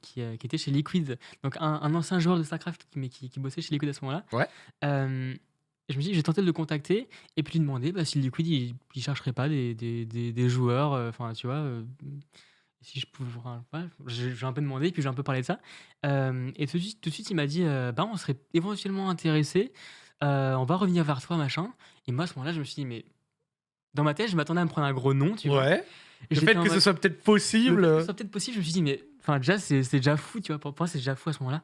qui était chez Liquid, donc un ancien joueur de StarCraft qui bossait chez Liquid à ce moment-là. Ouais. Je me suis dit, je vais tenter de le contacter et puis lui demander si Liquid il chercherait pas des joueurs, enfin tu vois, si je pouvais. Enfin, ouais, j'ai un peu demandé, puis j'ai un peu parlé de ça. Et tout de suite, il m'a dit on serait éventuellement intéressé. on va revenir vers toi, machin. Et moi, à ce moment-là, je me suis dit, mais dans ma tête, je m'attendais à me prendre un gros nom, tu vois. Ouais. Et Le j'étais fait en que ce mode, soit peut-être le possible. fait que ce soit peut-être possible, je me suis dit, mais enfin, déjà, c'est déjà fou, tu vois. Pour moi, c'est déjà fou à ce moment-là.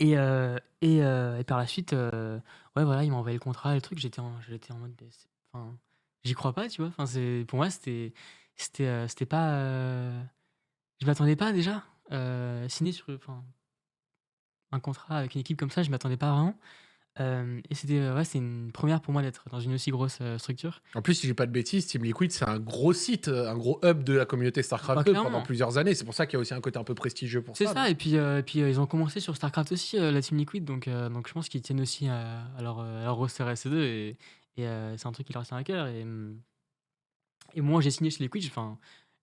Euh, et par la suite, ouais, voilà, il m'a envoyé le contrat, le truc. J'étais en mode, enfin, j'y crois pas, tu vois. Enfin, pour moi, c'était pas. Je m'attendais pas déjà. Signer sur enfin, un contrat avec une équipe comme ça, je m'attendais pas vraiment. Et ouais, c'est une première pour moi d'être dans une aussi grosse structure. En plus, si j'ai pas de bêtises, Team Liquid, c'est un gros site, un gros hub de la communauté StarCraft Bah, 2 clairement. pendant plusieurs années. C'est pour ça qu'il y a aussi un côté un peu prestigieux pour C'est ça. ça, et puis ils ont commencé sur StarCraft aussi, la Team Liquid, donc je pense qu'ils tiennent aussi à leur roster SC2, et c'est un truc qui leur tient à cœur. Et moi, j'ai signé chez Liquid, enfin,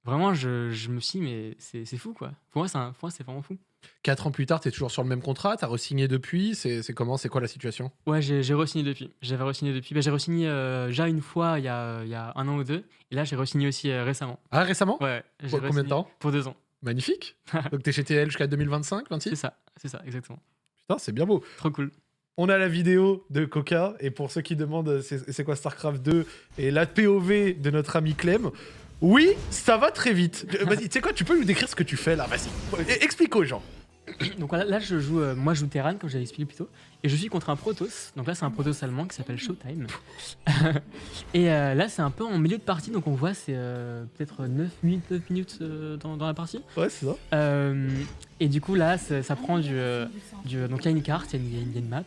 vraiment, je me suis dit, mais c'est fou, quoi. Pour moi, c'est vraiment fou. 4 ans plus tard, t'es toujours sur le même contrat, t'as re-signé depuis. C'est comment, c'est quoi la situation? Ouais, j'ai re-signé depuis. J'avais re-signé depuis. Bah, j'ai re-signé déjà une fois il y a 1 an ou 2, et là, j'ai re-signé aussi récemment. Ah, récemment? Ouais, j'ai Combien de re-signé temps? pour 2 ans. Magnifique. Donc t'es chez TL jusqu'à 2025, C'est 26? ça, exactement. Putain, c'est bien beau. Trop cool. On a la vidéo de Coca, et pour ceux qui demandent c'est quoi StarCraft 2 et la POV de notre ami Clem, oui, ça va très vite. Vas-y, tu sais quoi, tu peux nous décrire ce que tu fais là, vas-y. Explique aux gens. Donc voilà, là, moi, je joue Terran, comme j'avais expliqué plus tôt, et je suis contre un Protoss. Donc là, c'est un Protoss allemand qui s'appelle Showtime. Et là, c'est un peu en milieu de partie, donc on voit, c'est peut-être 9 minutes dans la partie. Ouais, c'est ça. Et du coup, là, ça prend donc il y a une carte, il y a une map,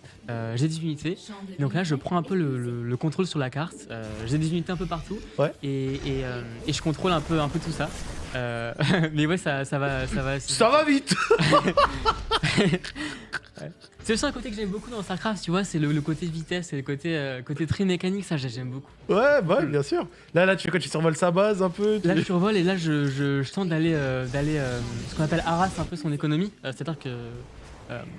j'ai des unités. Donc là, je prends un peu le contrôle sur la carte. J'ai des unités un peu partout. Ouais. Et je contrôle un peu tout ça. Mais ouais, ça va. Ça va vite. Ouais. C'est aussi un côté que j'aime beaucoup dans StarCraft, tu vois, c'est le côté vitesse, c'est le côté très mécanique, ça j'aime beaucoup. Ouais, bah bien sûr. Là, tu fais quoi? Tu survoles sa base un peu? Là, je survole et là, je tente d'aller ce qu'on appelle harass un peu son économie. C'est-à-dire que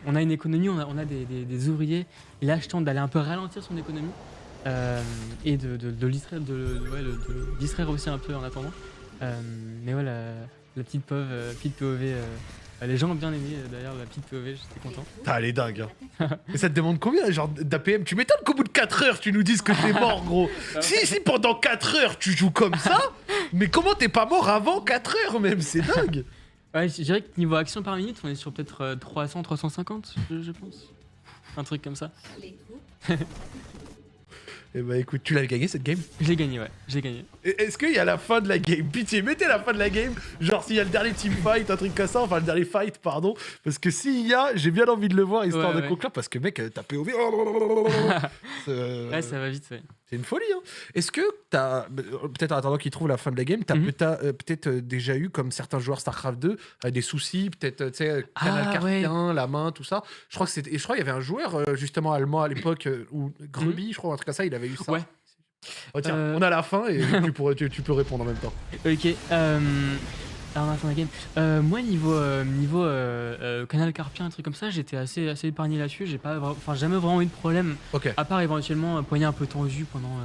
on a une économie, on a des ouvriers, et là, je tente d'aller un peu ralentir son économie et de le distraire, de le distraire aussi un peu en attendant. Mais ouais, la petite POV, les gens ont bien aimé d'ailleurs la petite POV, j'étais content. Ah, elle est dingue. Hein. Et ça te demande combien, genre, d'APM? Tu m'étonnes qu'au bout de 4 heures, tu nous dises que t'es mort, gros. Si pendant 4 heures, tu joues comme ça, mais comment t'es pas mort avant 4 heures même? C'est dingue. Ouais, je dirais que niveau action par minute, on est sur peut-être 300-350, je pense. Un truc comme ça. Eh bah écoute, tu l'as gagné cette game? J'ai gagné, ouais, j'ai gagné. Est-ce qu'il y a la fin de la game? Pitié, mettez la fin de la game. Genre s'il y a le dernier team fight, un truc comme ça, enfin le dernier fight, pardon. Parce que s'il y a, j'ai bien envie de le voir, histoire Ouais, de ouais. Coca, parce que mec, t'as POV. Ouais, ça va vite, ouais. C'est une folie, hein. Est-ce que t'as, peut-être en attendant qu'il trouve la fin de la game, t'as peut-être déjà eu, comme certains joueurs StarCraft 2, des soucis, peut-être, tu sais, canal carpien, la main, tout ça. Je crois qu'il y avait un joueur, justement, allemand à l'époque, ou Grubby, je crois, un truc comme ça, il avait eu ça. Ouais. Oh, tiens, on a la fin et tu peux répondre en même temps. Ok, alors on a fait la game. Moi, niveau canal carpien, un truc comme ça, j'étais assez épargné là-dessus. J'ai jamais vraiment eu de problème, Ok. à part éventuellement un poignet un peu tendu pendant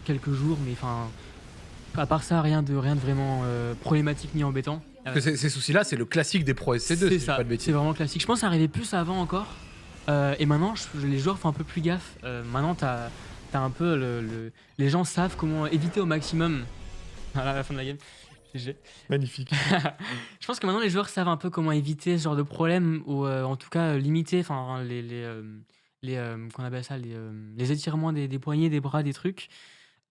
quelques jours, mais enfin, à part ça, rien de vraiment problématique ni embêtant. Parce que ces soucis-là, c'est le classique des pros SC2, si je dis ça, pas de c'est bêtises. vraiment classique. Je pense que ça arrivait plus avant encore. Et maintenant, les joueurs font un peu plus gaffe. Maintenant, t'as un peu les gens savent comment éviter au maximum à la fin de la game. GG. Magnifique. Je pense que maintenant les joueurs savent un peu comment éviter ce genre de problème, ou en tout cas limiter qu'on appelle ça, les étirements des poignets, des bras, des trucs.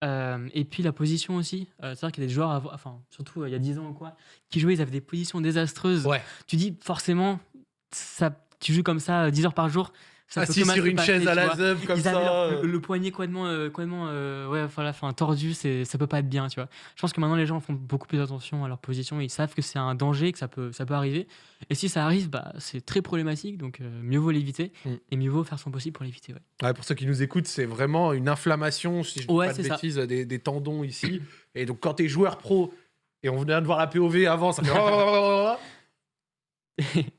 Et puis la position aussi. C'est-à-dire qu'il y a des joueurs, surtout il y a 10 ans ou quoi, qui jouaient, ils avaient des positions désastreuses. Ouais. Tu dis forcément, tu joues comme ça 10 heures par jour. Ça peut Assis que mal sur se une passer, chaise à tu la vois. zeub comme Ils avaient ça. le poignet complètement ouais, voilà, tordu, ça peut pas être bien, tu vois. Je pense que maintenant les gens font beaucoup plus attention à leur position, et ils savent que c'est un danger, que ça peut arriver. Et si ça arrive, bah, c'est très problématique, donc mieux vaut l'éviter, et mieux vaut faire son possible pour l'éviter. Ouais. Ouais, pour ceux qui nous écoutent, c'est vraiment une inflammation, si je dis pas de c'est ça. bêtises, des tendons ici. Et donc quand t'es joueur pro, et on venait de voir la POV avant, ça fait...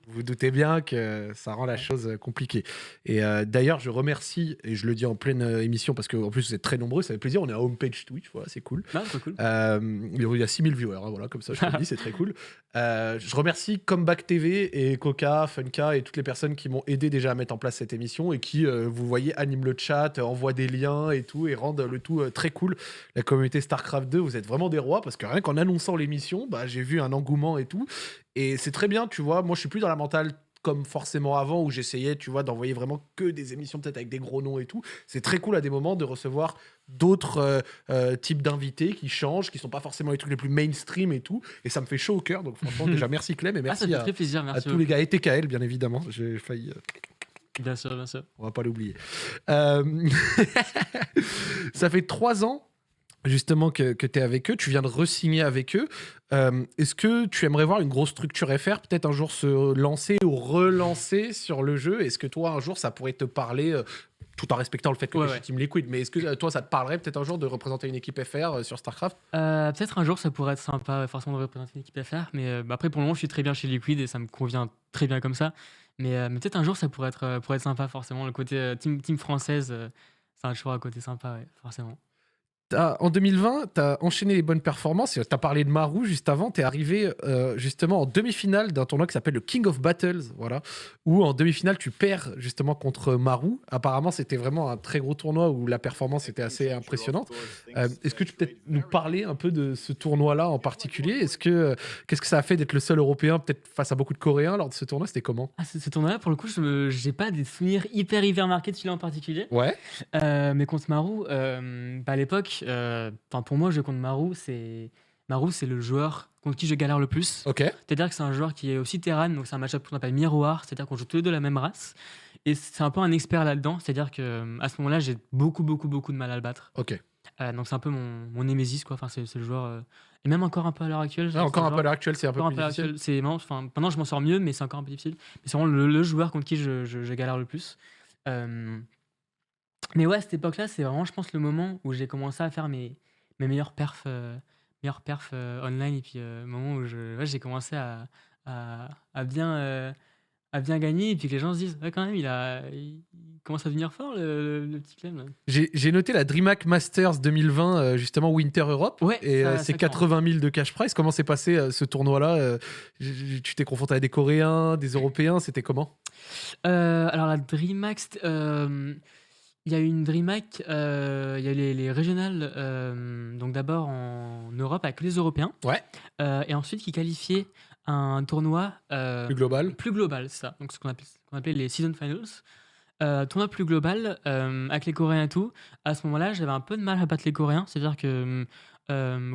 Vous doutez bien que ça rend la chose compliquée. Et d'ailleurs, je remercie, et je le dis en pleine émission, parce qu'en plus vous êtes très nombreux, ça fait plaisir, on est à homepage Twitch, voilà, c'est cool. Ah, trop cool. Il y a 6000 viewers, hein, voilà, comme ça je te le dis, c'est très cool. Je remercie Comeback TV et Coca, Funka et toutes les personnes qui m'ont aidé déjà à mettre en place cette émission et qui, vous voyez, animent le chat, envoient des liens et tout, et rendent le tout très cool. La communauté StarCraft 2, vous êtes vraiment des rois, parce que rien qu'en annonçant l'émission, bah, j'ai vu un engouement et tout. Et c'est très bien, tu vois. Moi, je suis plus dans la mentale comme forcément avant où j'essayais, tu vois, d'envoyer vraiment que des émissions peut-être avec des gros noms et tout. C'est très cool à des moments de recevoir d'autres types d'invités qui changent, qui sont pas forcément les trucs les plus mainstream et tout. Et ça me fait chaud au cœur. Donc franchement, déjà merci Clem et Ah, ça merci fait à, très plaisir, à merci tous les gars. Et TKL, bien évidemment. J'ai failli. Bien sûr, bien sûr. On va pas l'oublier. Ça fait 3 ans justement que tu es avec eux, tu viens de re-signer avec eux. Est-ce que tu aimerais voir une grosse structure FR peut-être un jour se lancer ou relancer sur le jeu? Est-ce que toi un jour ça pourrait te parler tout en respectant le fait que tu es Team Liquid, mais est-ce que toi ça te parlerait peut-être un jour de représenter une équipe FR sur StarCraft? Peut-être un jour ça pourrait être sympa forcément de représenter une équipe FR, mais après pour le moment je suis très bien chez Liquid et ça me convient très bien comme ça. Mais peut-être un jour ça pourrait être sympa forcément, le côté team française, c'est un choix à côté sympa, ouais, forcément. En 2020, tu as enchaîné les bonnes performances. Tu as parlé de Marou juste avant. Tu es arrivé justement en demi-finale d'un tournoi qui s'appelle le King of Battles. Voilà, où en demi-finale, tu perds justement contre Marou. Apparemment, c'était vraiment un très gros tournoi où la performance était assez impressionnante. Est-ce que tu peux peut-être nous parler un peu de ce tournoi-là en particulier? Qu'est-ce que ça a fait d'être le seul Européen, peut-être face à beaucoup de Coréens lors de ce tournoi? C'était comment? Ce tournoi-là, pour le coup, j'ai pas des souvenirs hyper marqués de celui-là en particulier. Ouais. Mais contre Marou, à l'époque, pour moi, jouer contre Marou, c'est le joueur contre qui je galère le plus. Ok. C'est-à-dire que c'est un joueur qui est aussi Terran, donc c'est un match-up qu'on appelle miroir, c'est-à-dire qu'on joue tous les deux la même race. Et c'est un peu un expert là-dedans, c'est-à-dire qu'à ce moment-là, j'ai beaucoup de mal à le battre. Ok. Donc c'est un peu mon némésis, quoi. Enfin, c'est le joueur. Et même encore un peu à l'heure actuelle. Encore un peu à l'heure actuelle, c'est un peu plus difficile. C'est marrant, maintenant je m'en sors mieux, mais c'est encore un peu difficile. Mais c'est vraiment le joueur contre qui je galère le plus. Mais ouais, à cette époque-là, c'est vraiment, je pense, le moment où j'ai commencé à faire mes meilleurs perfs, online. Et puis, le moment où j'ai commencé à bien gagner. Et puis que les gens se disent, ouais, quand même, il commence à devenir fort, le petit Clem. Là. J'ai noté la DreamHack Masters 2020, justement Winter Europe. Ouais, et ça, c'est exactement. 80 000 de cash prize. Comment s'est passé ce tournoi-là? Tu t'es confronté à des Coréens, des Européens, c'était comment? Alors, la DreamHack, il y a eu une DreamHack, il y a eu les régionales, donc d'abord en Europe avec les Européens. Ouais. Et ensuite qui qualifiait un tournoi Plus global. plus global, c'est ça. Donc ce qu'on appelait les Season Finals. Tournoi plus global, avec les Coréens et tout. À ce moment-là, j'avais un peu de mal à battre les Coréens. C'est-à-dire que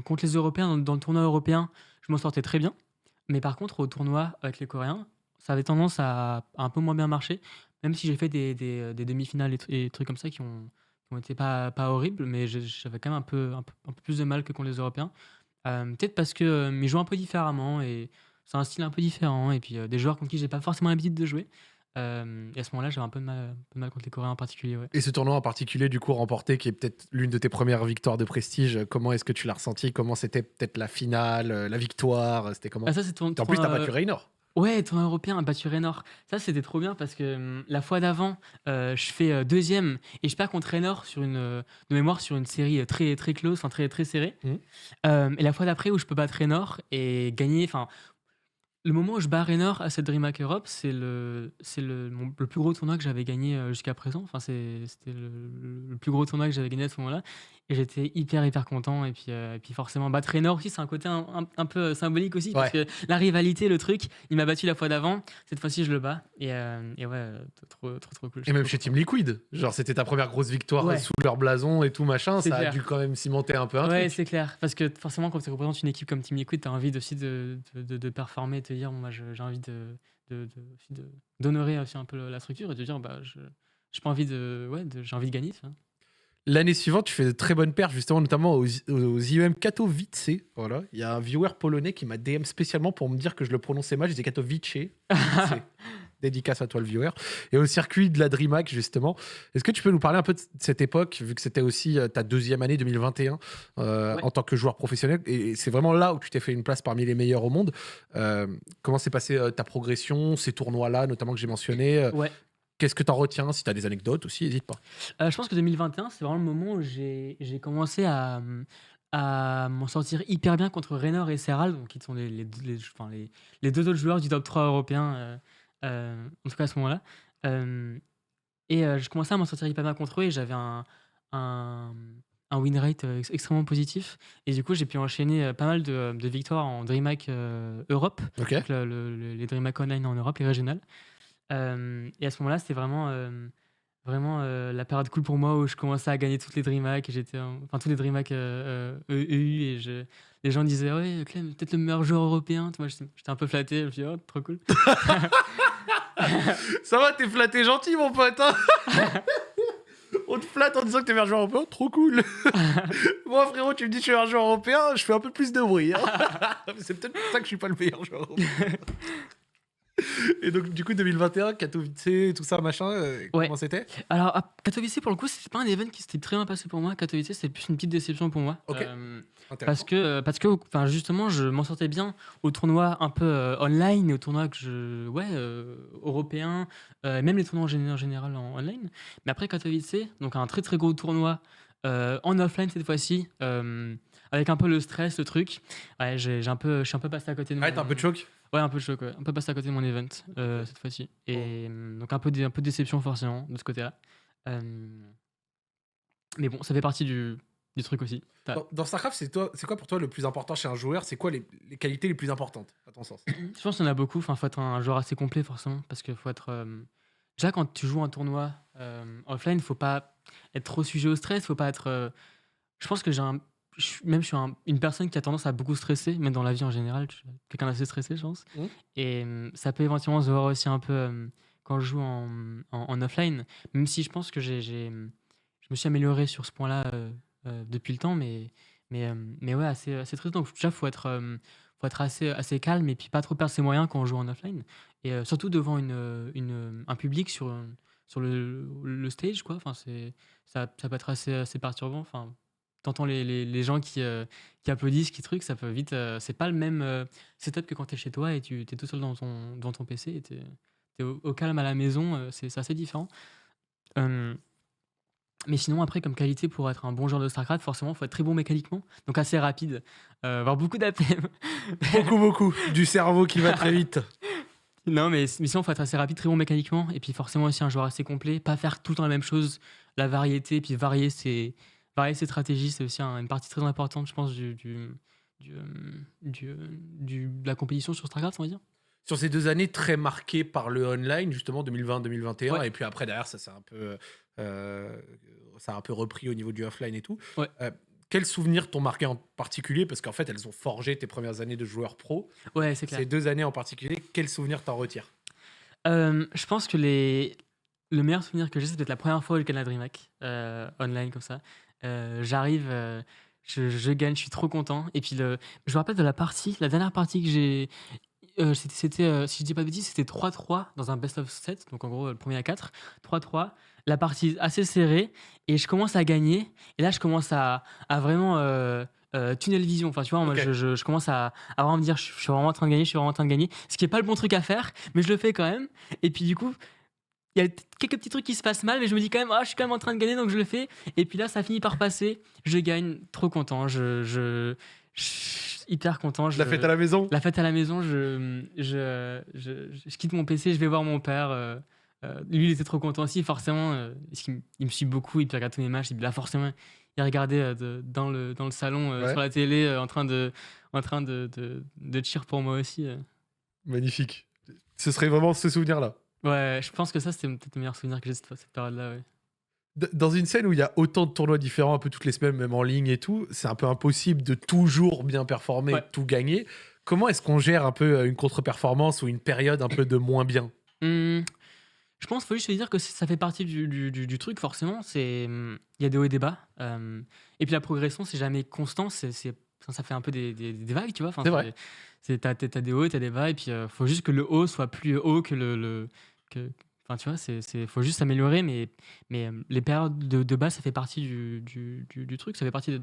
contre les Européens, dans le tournoi européen, je m'en sortais très bien. Mais par contre, au tournoi avec les Coréens, ça avait tendance à un peu moins bien marcher. Même si j'ai fait des demi-finales et trucs comme ça qui ont été pas horribles, mais j'avais quand même un peu plus de mal que contre les Européens. Peut-être parce que ils jouent un peu différemment et c'est un style un peu différent. Et puis des joueurs contre qui j'ai pas forcément l'habitude de jouer. Et à ce moment-là, j'avais un peu de mal contre les Coréens en particulier. Ouais. Et ce tournoi en particulier, du coup, remporté, qui est peut-être l'une de tes premières victoires de prestige, comment est-ce que tu l'as ressenti? Comment c'était peut-être la finale, la victoire? C'était comment? Ça, c'est En plus, t'as battu Raynor. Ouais, tournoi européen, battu Raynor. Ça, c'était trop bien parce que la fois d'avant, je fais deuxième et je perds contre Raynor de mémoire sur une série très close, enfin très serrée. Et la fois d'après où je peux battre Raynor et gagner, le moment où je bats Raynor à cette DreamHack Europe, c'est le plus gros tournoi que j'avais gagné jusqu'à présent. Enfin, c'était le plus gros tournoi que j'avais gagné à ce moment-là. Et j'étais hyper content. Et puis forcément, battre Raynor aussi, c'est un côté un peu symbolique aussi. Parce que la rivalité, le truc, il m'a battu la fois d'avant. Cette fois-ci, je le bats. Et ouais, trop cool. Et même chez Team Liquid. Genre, c'était ta première grosse victoire sous leur blason et tout machin. C'est ça clair. a dû quand même cimenter un peu un Ouais, truc. c'est clair. Parce que forcément, quand tu représentes une équipe comme Team Liquid, tu as envie aussi de performer et de te dire, bon, moi, j'ai envie d'honorer aussi un peu la structure et de dire, bah, j'ai pas envie j'ai envie de gagner. Ça. L'année suivante, tu fais de très bonnes perfs, justement, notamment aux IEM Katowice. Voilà. Il y a un viewer polonais qui m'a DM spécialement pour me dire que je le prononçais mal. Je disais Katowice. Dédicace à toi le viewer. Et au circuit de la DreamHack, justement, est-ce que tu peux nous parler un peu de cette époque, vu que c'était aussi ta deuxième année 2021 en tant que joueur professionnel, et c'est vraiment là où tu t'es fait une place parmi les meilleurs au monde. Comment s'est passée ta progression, ces tournois-là, notamment que j'ai mentionné Ouais. Qu'est-ce que tu en retiens? Si tu as des anecdotes aussi, n'hésite pas. Je pense que 2021, c'est vraiment le moment où j'ai commencé à m'en sortir hyper bien contre Raynor et Serral, donc qui sont enfin, les deux autres joueurs du top 3 européen, en tout cas à ce moment-là. Je commençais à m'en sortir hyper bien contre eux et j'avais un, un win rate extrêmement positif. Et du coup, j'ai pu enchaîner pas mal de victoires en DreamHack Europe, Ok. donc les DreamHack Online en Europe, les régionales. Et à ce moment-là, c'était vraiment la période cool pour moi où je commençais à gagner toutes les DreamHack et enfin tous les DreamHack EU et les gens disaient ouais Clem peut-être le meilleur joueur européen. Moi j'étais un peu flatté, je me suis dit oh trop cool. Ça va, t'es flatté gentil, mon pote. Hein. On te flatte en disant que t'es meilleur joueur européen, trop cool. Moi, frérot, tu me dis que je suis meilleur joueur européen, je fais un peu plus de bruit. Hein. C'est peut-être pour ça que je suis pas le meilleur joueur européen. Et donc, du coup, 2021, Katowice, tout ça, machin, comment c'était? Alors, à Katowice, pour le coup, c'était pas un event qui s'était très bien passé pour moi. Katowice, c'était plus une petite déception pour moi. Ok. Parce que enfin, justement, je m'en sortais bien au tournoi un peu online et au tournoi européen, même les tournois en général en online. Mais après Katowice, donc un très très gros tournoi en offline cette fois-ci, avec un peu le stress, le truc. Ouais, je suis un peu passé à côté de Ouais, t'as un peu de choc? Ouais, un peu de choc, ouais. Un peu passé à côté de mon event cette fois-ci. Et donc un peu de déception forcément de ce côté-là. Mais bon, ça fait partie du truc aussi. Dans StarCraft, c'est quoi pour toi le plus important chez un joueur? C'est quoi les qualités les plus importantes, à ton sens? Je pense qu'il y en a beaucoup. Enfin, faut être un joueur assez complet forcément, parce qu'il faut être. Déjà, quand tu joues un tournoi offline, faut pas être trop sujet au stress. Faut pas être. Je pense que je suis une personne qui a tendance à beaucoup stresser, même dans la vie en général. Je suis quelqu'un d'assez stressé, je pense. Et ça peut éventuellement se voir aussi un peu quand je joue en offline. Même si je pense que je me suis amélioré sur ce point-là depuis le temps, mais ouais, assez triste. Donc déjà, faut être assez calme et puis pas trop perdre ses moyens quand on joue en offline. Et surtout devant un public sur le stage, quoi. Enfin, ça peut être assez perturbant. Enfin, t'entends les gens qui applaudissent, qui truc, ça peut vite. C'est pas le même setup que quand t'es chez toi et tu t'es tout seul devant ton PC et t'es au calme à la maison. C'est assez différent. Mais sinon, après, comme qualité pour être un bon joueur de StarCraft, forcément, il faut être très bon mécaniquement, donc assez rapide, avoir beaucoup d'APM. Beaucoup. Du cerveau qui va très vite. Non, mais sinon, il faut être assez rapide, très bon mécaniquement, et puis forcément aussi un joueur assez complet, pas faire tout le temps la même chose, la variété, puis varier ses stratégies, c'est aussi une partie très importante, je pense, de la compétition sur StarCraft, on va dire. Sur ces 2 années très marquées par le online, justement 2020-2021, Ouais. et puis après derrière ça a un peu repris au niveau du offline et tout. Ouais. Quels souvenirs t'ont marqué en particulier? Parce qu'en fait, elles ont forgé tes premières années de joueur pro. Ouais, c'est clair. Ces 2 années en particulier, quels souvenirs t'en retires? Je pense que le meilleur souvenir que j'ai, c'est peut-être la première fois où je gagne la DreamHack online comme ça. J'arrive, je gagne, je suis trop content. Et puis je me rappelle de la dernière partie que j'ai. C'était si je dis pas de bêtises, c'était 3-3 dans un best of 7, donc en gros le premier à 4, 3-3, la partie assez serrée, et je commence à gagner, et là je commence à vraiment tunnel vision, enfin tu vois, moi Ok. je commence à vraiment me dire je suis vraiment en train de gagner, ce qui est pas le bon truc à faire, mais je le fais quand même, et puis du coup il y a quelques petits trucs qui se passent mal, mais je me dis quand même, je suis quand même en train de gagner, donc je le fais. Et puis là, ça finit par passer. Je gagne, trop content. Je suis hyper content. La fête à la maison? La fête à la maison, je quitte mon PC, je vais voir mon père. Lui, il était trop content aussi, forcément. Parce qu'il me suit beaucoup, il regarde tous mes matchs. Et puis là, forcément, il regardait dans le salon, Ouais. sur la télé, en train de cheer pour moi aussi. Magnifique. Ce serait vraiment ce souvenir-là. Ouais, je pense que ça, c'était peut-être le meilleur souvenir que j'ai cette période-là, ouais. Dans une scène où il y a autant de tournois différents, un peu toutes les semaines, même en ligne et tout, c'est un peu impossible de toujours bien performer, Ouais. de tout gagner. Comment est-ce qu'on gère un peu une contre-performance ou une période un peu de moins bien? Je pense qu'il faut juste se dire que ça fait partie du truc, forcément. Il y a des hauts et des bas. Et puis la progression, c'est jamais constant. Ça fait un peu des vagues, tu vois. Enfin, C'est vrai. T'as des hauts et t'as des bas. Et puis il faut juste que le haut soit plus haut que Enfin, tu vois, faut juste s'améliorer, mais les périodes de bas, ça fait partie du truc. Ça fait partie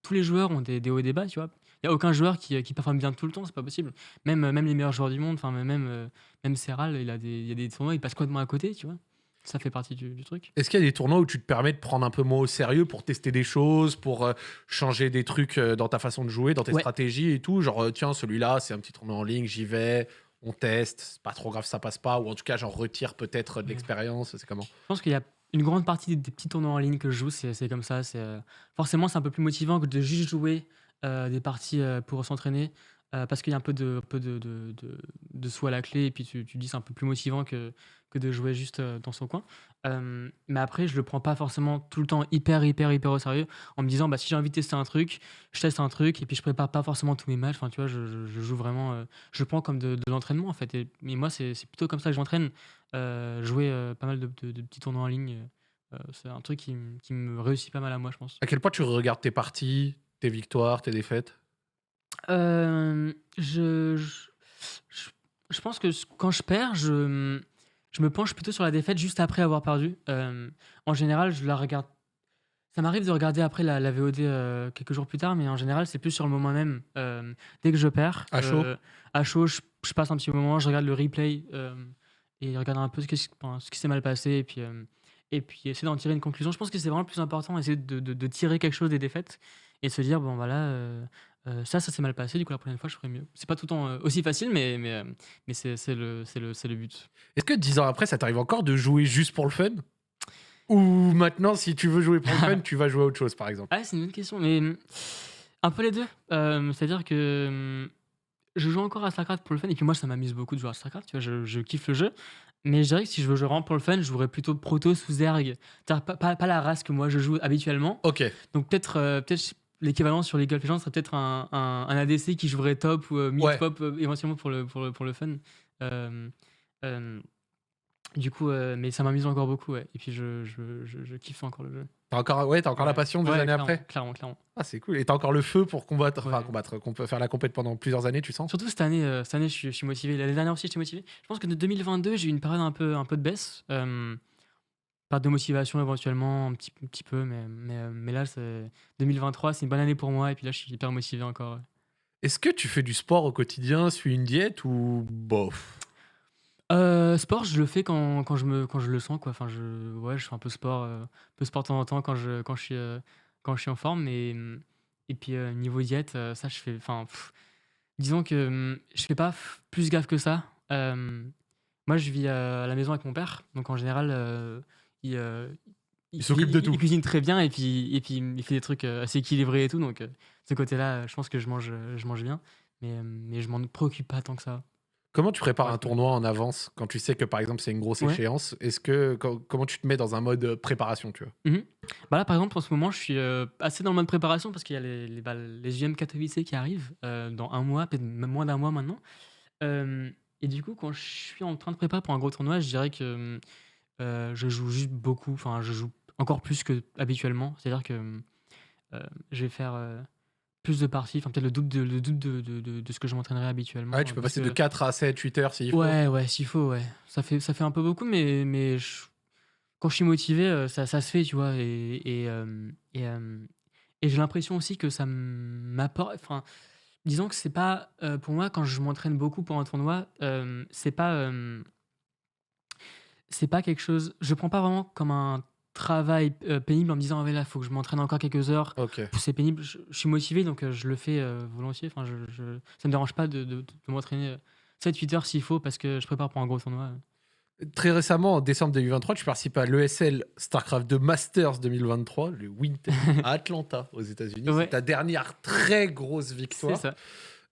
tous les joueurs ont des hauts et des bas, tu vois. Il n'y a aucun joueur qui performe bien tout le temps, c'est pas possible. Même les meilleurs joueurs du monde, enfin, même Serral, il y a des tournois, il passe complètement à côté, tu vois. Ça fait partie du truc. Est-ce qu'il y a des tournois où tu te permets de prendre un peu moins au sérieux pour tester des choses, pour changer des trucs dans ta façon de jouer, dans tes Ouais. stratégies et tout? Genre, tiens, celui-là, c'est un petit tournoi en ligne, j'y vais, on teste, c'est pas trop grave, ça passe pas, ou en tout cas, j'en retire peut-être de Ouais. l'expérience, c'est comment? Je pense qu'il y a une grande partie des petits tournois en ligne que je joue, c'est comme ça. Forcément, c'est un peu plus motivant que de juste jouer des parties pour s'entraîner, parce qu'il y a un peu de sous à la clé, et puis tu dis c'est un peu plus motivant que de jouer juste dans son coin. Mais après, je le prends pas forcément tout le temps hyper au sérieux, en me disant, bah, si j'ai envie de tester un truc, je teste un truc, et puis je prépare pas forcément tous mes matchs. Enfin, tu vois, je joue vraiment, je le prends comme de l'entraînement, en fait. Mais moi, c'est plutôt comme ça que je m'entraîne. Jouer pas mal de petits tournois en ligne, c'est un truc qui me réussit pas mal à moi, je pense. À quel point tu regardes tes parties, tes victoires, tes défaites? Je pense que quand je perds, je me penche plutôt sur la défaite juste après avoir perdu. En général, je la regarde. Ça m'arrive de regarder après la VOD quelques jours plus tard, mais en général, c'est plus sur le moment même. Dès que je perds, À chaud? à chaud, je passe un petit moment, je regarde le replay et je regarde un peu ce qui s'est mal passé, et puis essayer d'en tirer une conclusion. Je pense que c'est vraiment le plus important, essayer de tirer quelque chose des défaites et se dire, bon voilà, ça s'est mal passé, du coup la prochaine fois je ferai mieux. C'est pas tout le temps aussi facile, mais c'est le but. Est-ce que 10 ans après, ça t'arrive encore de jouer juste pour le fun? Ou maintenant, si tu veux jouer pour le fun, tu vas jouer à autre chose, par exemple? Ah, c'est une bonne question, mais un peu les deux. C'est-à-dire que je joue encore à StarCraft pour le fun, et puis moi ça m'amuse beaucoup de jouer à StarCraft, tu vois, je kiffe le jeu. Mais je dirais que si je veux jouer vraiment pour le fun, je jouerais plutôt Protoss ou Zerg. C'est-à-dire pas la race que moi je joue habituellement. Ok. Donc peut-être l'équivalent sur League of Legends serait peut-être un ADC qui jouerait top ou mid-top éventuellement pour le fun. Euh, euh, du coup, mais ça m'amuse encore beaucoup, ouais. Et puis je kiffe encore le jeu. T'as encore la passion des Ouais, années après? clairement. Ah, c'est cool. Et t'as encore le feu pour combattre, Ouais. qu'on peut faire la compète pendant plusieurs années, tu sens? Surtout cette année, je suis motivé. L'année dernière aussi, j'étais motivé. Je pense que de 2022, j'ai eu une période un peu de baisse. Pas de motivation éventuellement, un petit peu, mais là, 2023, c'est une bonne année pour moi. Et puis là, je suis hyper motivé encore. Ouais. Est-ce que tu fais du sport au quotidien, suis une diète ou bof? Sport, je le fais quand je le sens, quoi. Enfin, je fais un peu sport de temps en temps quand je suis en forme. Et puis, niveau diète, ça, je fais. Enfin, disons que je fais pas plus gaffe que ça. Moi, je vis à la maison avec mon père, donc en général, il, euh, Il s'occupe de tout. il cuisine très bien, et puis il fait des trucs assez équilibrés et tout. Donc, de ce côté-là, je pense que je mange bien, mais je m'en préoccupe pas tant que ça. Comment tu prépares Ouais, un tournoi en avance quand tu sais que par exemple c'est une grosse ouais. échéance? Comment tu te mets dans un mode préparation, tu vois? Mhm. Bah là, par exemple, en ce moment, je suis assez dans le mode préparation parce qu'il y a les UM Katowice qui arrivent dans un mois, peut-être même moins d'un mois maintenant. Et du coup, quand je suis en train de préparer pour un gros tournoi, je dirais que je joue juste beaucoup. Enfin, je joue encore plus que habituellement. C'est-à-dire que je vais faire plus de parties, enfin peut-être le double de ce que je m'entraînerais habituellement. Ouais, tu peux Parce passer de que 4 à 7, 8 heures s'il faut. ouais, s'il faut, ouais. Ça fait un peu beaucoup, mais quand je suis motivé, ça se fait, tu vois. Et j'ai l'impression aussi que ça m'apporte. Enfin, disons que c'est pas pour moi quand je m'entraîne beaucoup pour un tournoi, c'est pas quelque chose. Je prends pas vraiment comme un travail pénible en me disant, ah ouais, là, faut que je m'entraîne encore quelques heures. Ok. C'est pénible. Je suis motivé, donc je le fais volontiers. Enfin, ça me dérange pas de m'entraîner 7-8 heures s'il faut, parce que je prépare pour un gros tournoi. Très récemment, en décembre 2023, tu participes à l'ESL StarCraft 2 Masters 2023, le Winter à Atlanta, aux États-Unis. Ouais. C'est ta dernière très grosse C'est victoire. ça.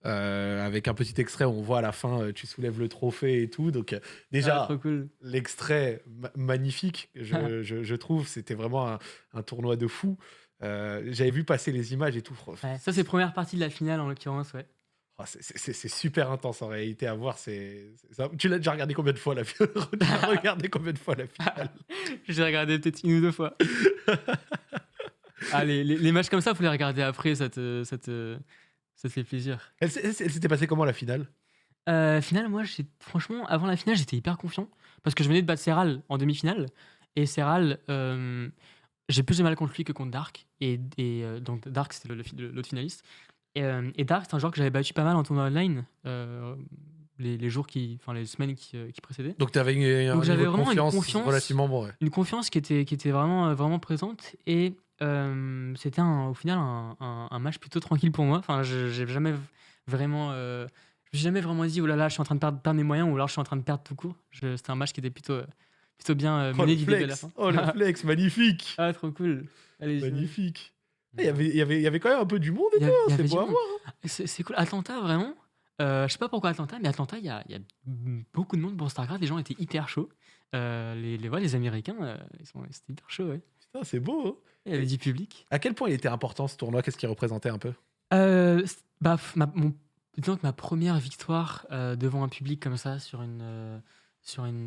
Avec un petit extrait, on voit à la fin, tu soulèves le trophée et tout. Donc, déjà, Trop cool. l'extrait magnifique, je trouve. C'était vraiment un tournoi de fou. J'avais vu passer les images et tout. Ouais, ça, c'est première partie de la finale en l'occurrence, ouais. Oh, c'est super intense en réalité à voir. Tu l'as déjà regardé combien de fois la finale? Tu l'as regardé combien de fois la finale? J'ai regardé peut-être une ou deux fois. Ah, les matchs comme ça, faut les regarder après, ça te fait plaisir. Elle s'était passée comment la finale? Finale, moi, franchement, avant la finale, j'étais hyper confiant parce que je venais de battre Serral en demi-finale. Et Serral, j'ai plus de mal contre lui que contre Dark. Donc, Dark, c'était l'autre finaliste. Et Dark, c'est un joueur que j'avais battu pas mal en tournoi online les semaines qui précédaient. Donc t'avais un Donc, j'avais niveau de vraiment une confiance confiance. relativement bon, ouais. Une confiance qui était vraiment, vraiment présente. Et c'était au final un match plutôt tranquille pour moi. Enfin, j'ai jamais vraiment. Je me suis jamais vraiment dit, oh là là, je suis en train de perdre mes moyens ou alors je suis en train de perdre tout court. C'était un match qui était plutôt bien Oh, mené le du début à la flex. fin. Oh, le flex, magnifique. Ah, trop cool. Allez, Magnifique. Il y avait quand même un peu du monde et Il y tout, avait c'est du beau à monde. voir. C'est cool. Atlanta, vraiment. Je sais pas pourquoi Atlanta, mais Atlanta, il y a beaucoup de monde pour StarCraft. Les gens étaient hyper chauds. Les Américains, c'était hyper chaud, ouais. Putain, c'est beau. Hein. Il y avait du public. À quel point il était important ce tournoi? Qu'est-ce qu'il représentait un peu? Disons que ma première victoire devant un public comme ça sur une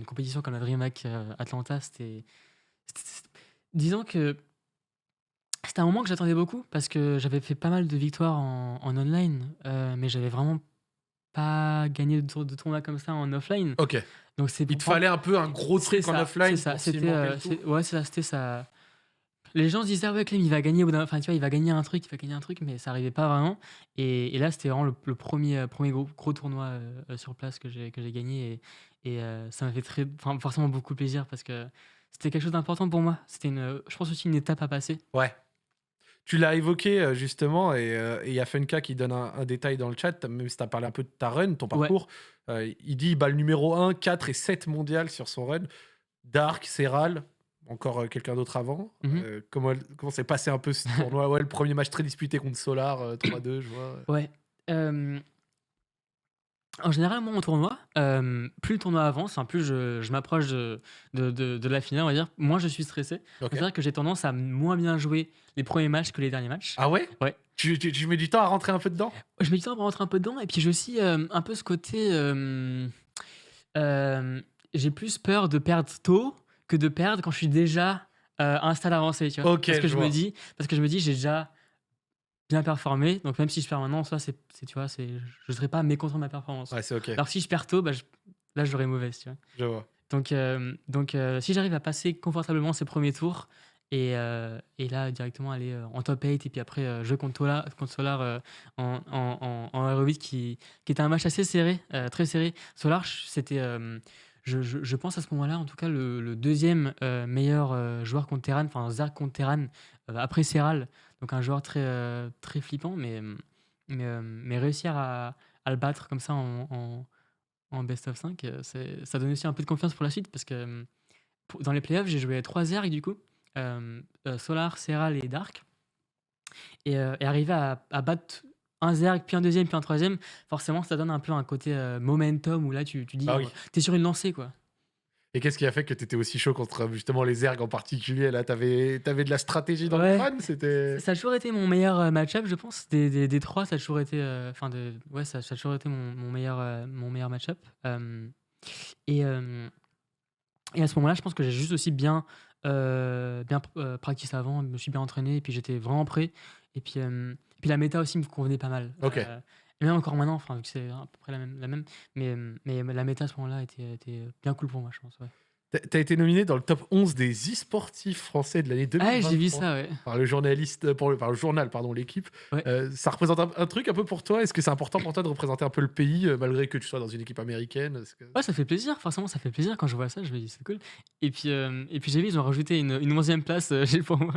compétition comme la DreamHack Atlanta, disons que c'était un moment que j'attendais beaucoup parce que j'avais fait pas mal de victoires en online, mais j'avais vraiment pas gagné de tournoi comme ça en offline. Ok. Donc Il te fallait un peu un gros truc en offline. C'est ça. Pour cimenter le tout. Ouais, c'est ça. C'était ça. Les gens se disaient, ah ouais, Clem, il va gagner, enfin, tu vois, il va gagner un truc, mais ça arrivait pas vraiment. Et là, c'était vraiment le premier gros tournoi sur place que j'ai gagné. Et ça m'a fait forcément beaucoup plaisir parce que c'était quelque chose d'important pour moi. C'était je pense aussi une étape à passer. Ouais. Tu l'as évoqué justement, et il y a Funka qui donne un détail dans le chat, même si tu as parlé un peu de ta run, ton parcours. Il dit le numéro 1, 4 et 7 mondial sur son run. Dark, Serral, encore quelqu'un d'autre avant. Comment s'est passé un peu ce tournoi? Ouais, le premier match très disputé contre Solar, 3-2, je vois. Ouais. En général, moi, en tournoi, plus le tournoi avance, plus je m'approche de la finale, on va dire, moins je suis stressé. Ok. C'est-à-dire que j'ai tendance à moins bien jouer les premiers matchs que les derniers matchs. Ah ouais? Ouais. Tu mets du temps à rentrer un peu dedans? Je mets du temps pour rentrer un peu dedans, et puis j'ai aussi un peu ce côté... j'ai plus peur de perdre tôt que de perdre quand je suis déjà un stade avancé, tu vois. Ok, parce que je je me dis, j'ai déjà bien performé, donc même si je perds maintenant, ça, tu vois, je serais pas mécontent de ma performance. Ouais, c'est ok. Alors si je perds tôt, là, j'aurais mauvaise, tu vois. Je vois. Donc si j'arrive à passer confortablement ces premiers tours, et là, directement aller en top 8, et puis après, jouer contre Solar en RE8, qui était un match assez serré, très serré. Solar, c'était... je pense à ce moment-là, en tout cas, le deuxième meilleur joueur contre Terran, enfin Zerg contre Terran, après Serral. Donc un joueur très, très flippant, mais réussir à le battre comme ça en best of 5, ça donne aussi un peu de confiance pour la suite, parce que dans les playoffs, j'ai joué 3 Zerg du coup, Solar, Serral et Dark. Et arriver à battre un Zerg, puis un deuxième, puis un troisième, forcément, ça donne un peu un côté momentum où là, tu dis, Ah oui. t'es sur une lancée, quoi. Et qu'est-ce qui a fait que tu étais aussi chaud contre justement les ergs en particulier? Là, t'avais de la stratégie dans Ouais. le crâne? C'était... Ça a toujours été mon meilleur match-up, je pense. Des trois, ça a toujours été, ça a toujours été mon meilleur match-up. Et à ce moment-là, je pense que j'ai juste aussi bien practice avant, je me suis bien entraîné, et puis j'étais vraiment prêt. Et puis la méta aussi me convenait pas mal. Ok. Et même encore maintenant, vu que c'est à peu près la même, mais la méta à ce moment-là était bien cool pour moi, je pense. Ouais. T'as été nominé dans le top 11 des e-sportifs français de l'année 2023. Ah, j'ai vu ça, ouais. Par le journaliste, par le journal, pardon, l'équipe. Ouais. Ça représente un truc un peu pour toi? Est-ce que c'est important pour toi de représenter un peu le pays, malgré que tu sois dans une équipe américaine? Ouais, ça fait plaisir, forcément, ça fait plaisir quand je vois ça, je me dis c'est cool. Et puis j'ai vu, ils ont rajouté une 11e place pour moi.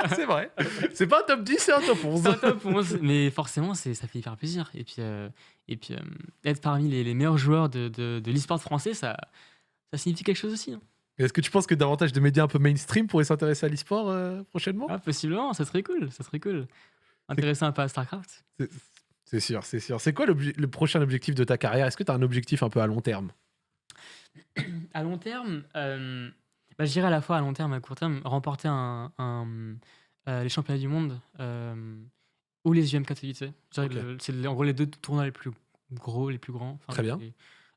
C'est vrai. C'est pas un top 10, c'est un top 11. C'est un top 11, mais forcément, ça fait hyper plaisir. Et puis être parmi les meilleurs joueurs de l'e-sport français, ça signifie quelque chose aussi. Hein. Est-ce que tu penses que davantage de médias un peu mainstream pourraient s'intéresser à l'e-sport prochainement? Ah, possiblement, ça serait cool. Intéresser un peu à StarCraft. C'est sûr. C'est quoi le prochain objectif de ta carrière? Est-ce que tu as un objectif un peu à long terme? À long terme, je dirais à la fois à long terme et à court terme, remporter les championnats du monde ou les UM Katowice. Je dirais que c'est en gros les deux tournois les plus gros, les plus grands. Très bien.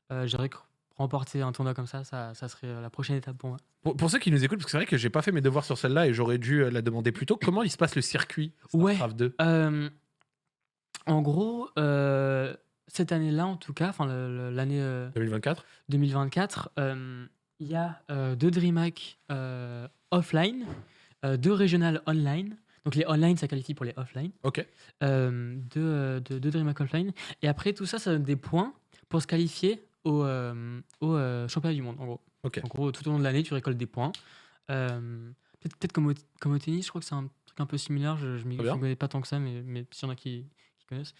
Je dirais que remporter un tournoi comme ça serait la prochaine étape pour moi. Pour ceux qui nous écoutent, parce que c'est vrai que j'ai pas fait mes devoirs sur celle-là et j'aurais dû la demander plus tôt, comment il se passe le circuit StarCraft 2? En gros, cette année-là, en tout cas, enfin l'année 2024. 2024, il y a 2 DreamHack offline, 2 régionales online. Donc les online, ça qualifie pour les offline. Ok. 2 DreamHack offline. Et après, tout ça, ça donne des points pour se qualifier au championnat du monde, en gros. Ok. En gros, tout au long de l'année, tu récoltes des points. Peut-être comme au tennis, je crois que c'est un truc un peu similaire. Je ne m'y Très bien. connais pas tant que ça, mais s'il y en a qui connaissent.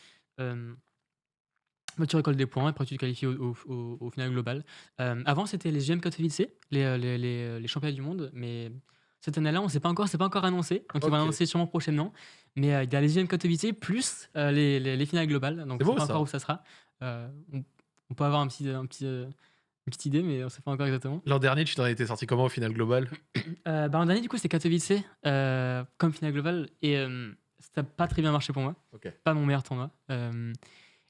Bah, tu récoltes des points et après tu te qualifies au final global. Avant, c'était les GM Katowice, les championnats du monde, mais cette année-là, c'est pas encore annoncé. Donc, ils vont Ok. annoncer sûrement prochainement. Mais il y a les GM Katowice plus les finales globales. Donc, C'est on beau, sait pas ça. encore où ça sera. On peut avoir une petite idée, mais on sait pas encore exactement. L'an dernier, tu t'en étais sorti comment au final global? L'an dernier, du coup, c'était Katowice comme finale globale et ça n'a pas très bien marché pour moi. Ok. Pas mon meilleur tournoi.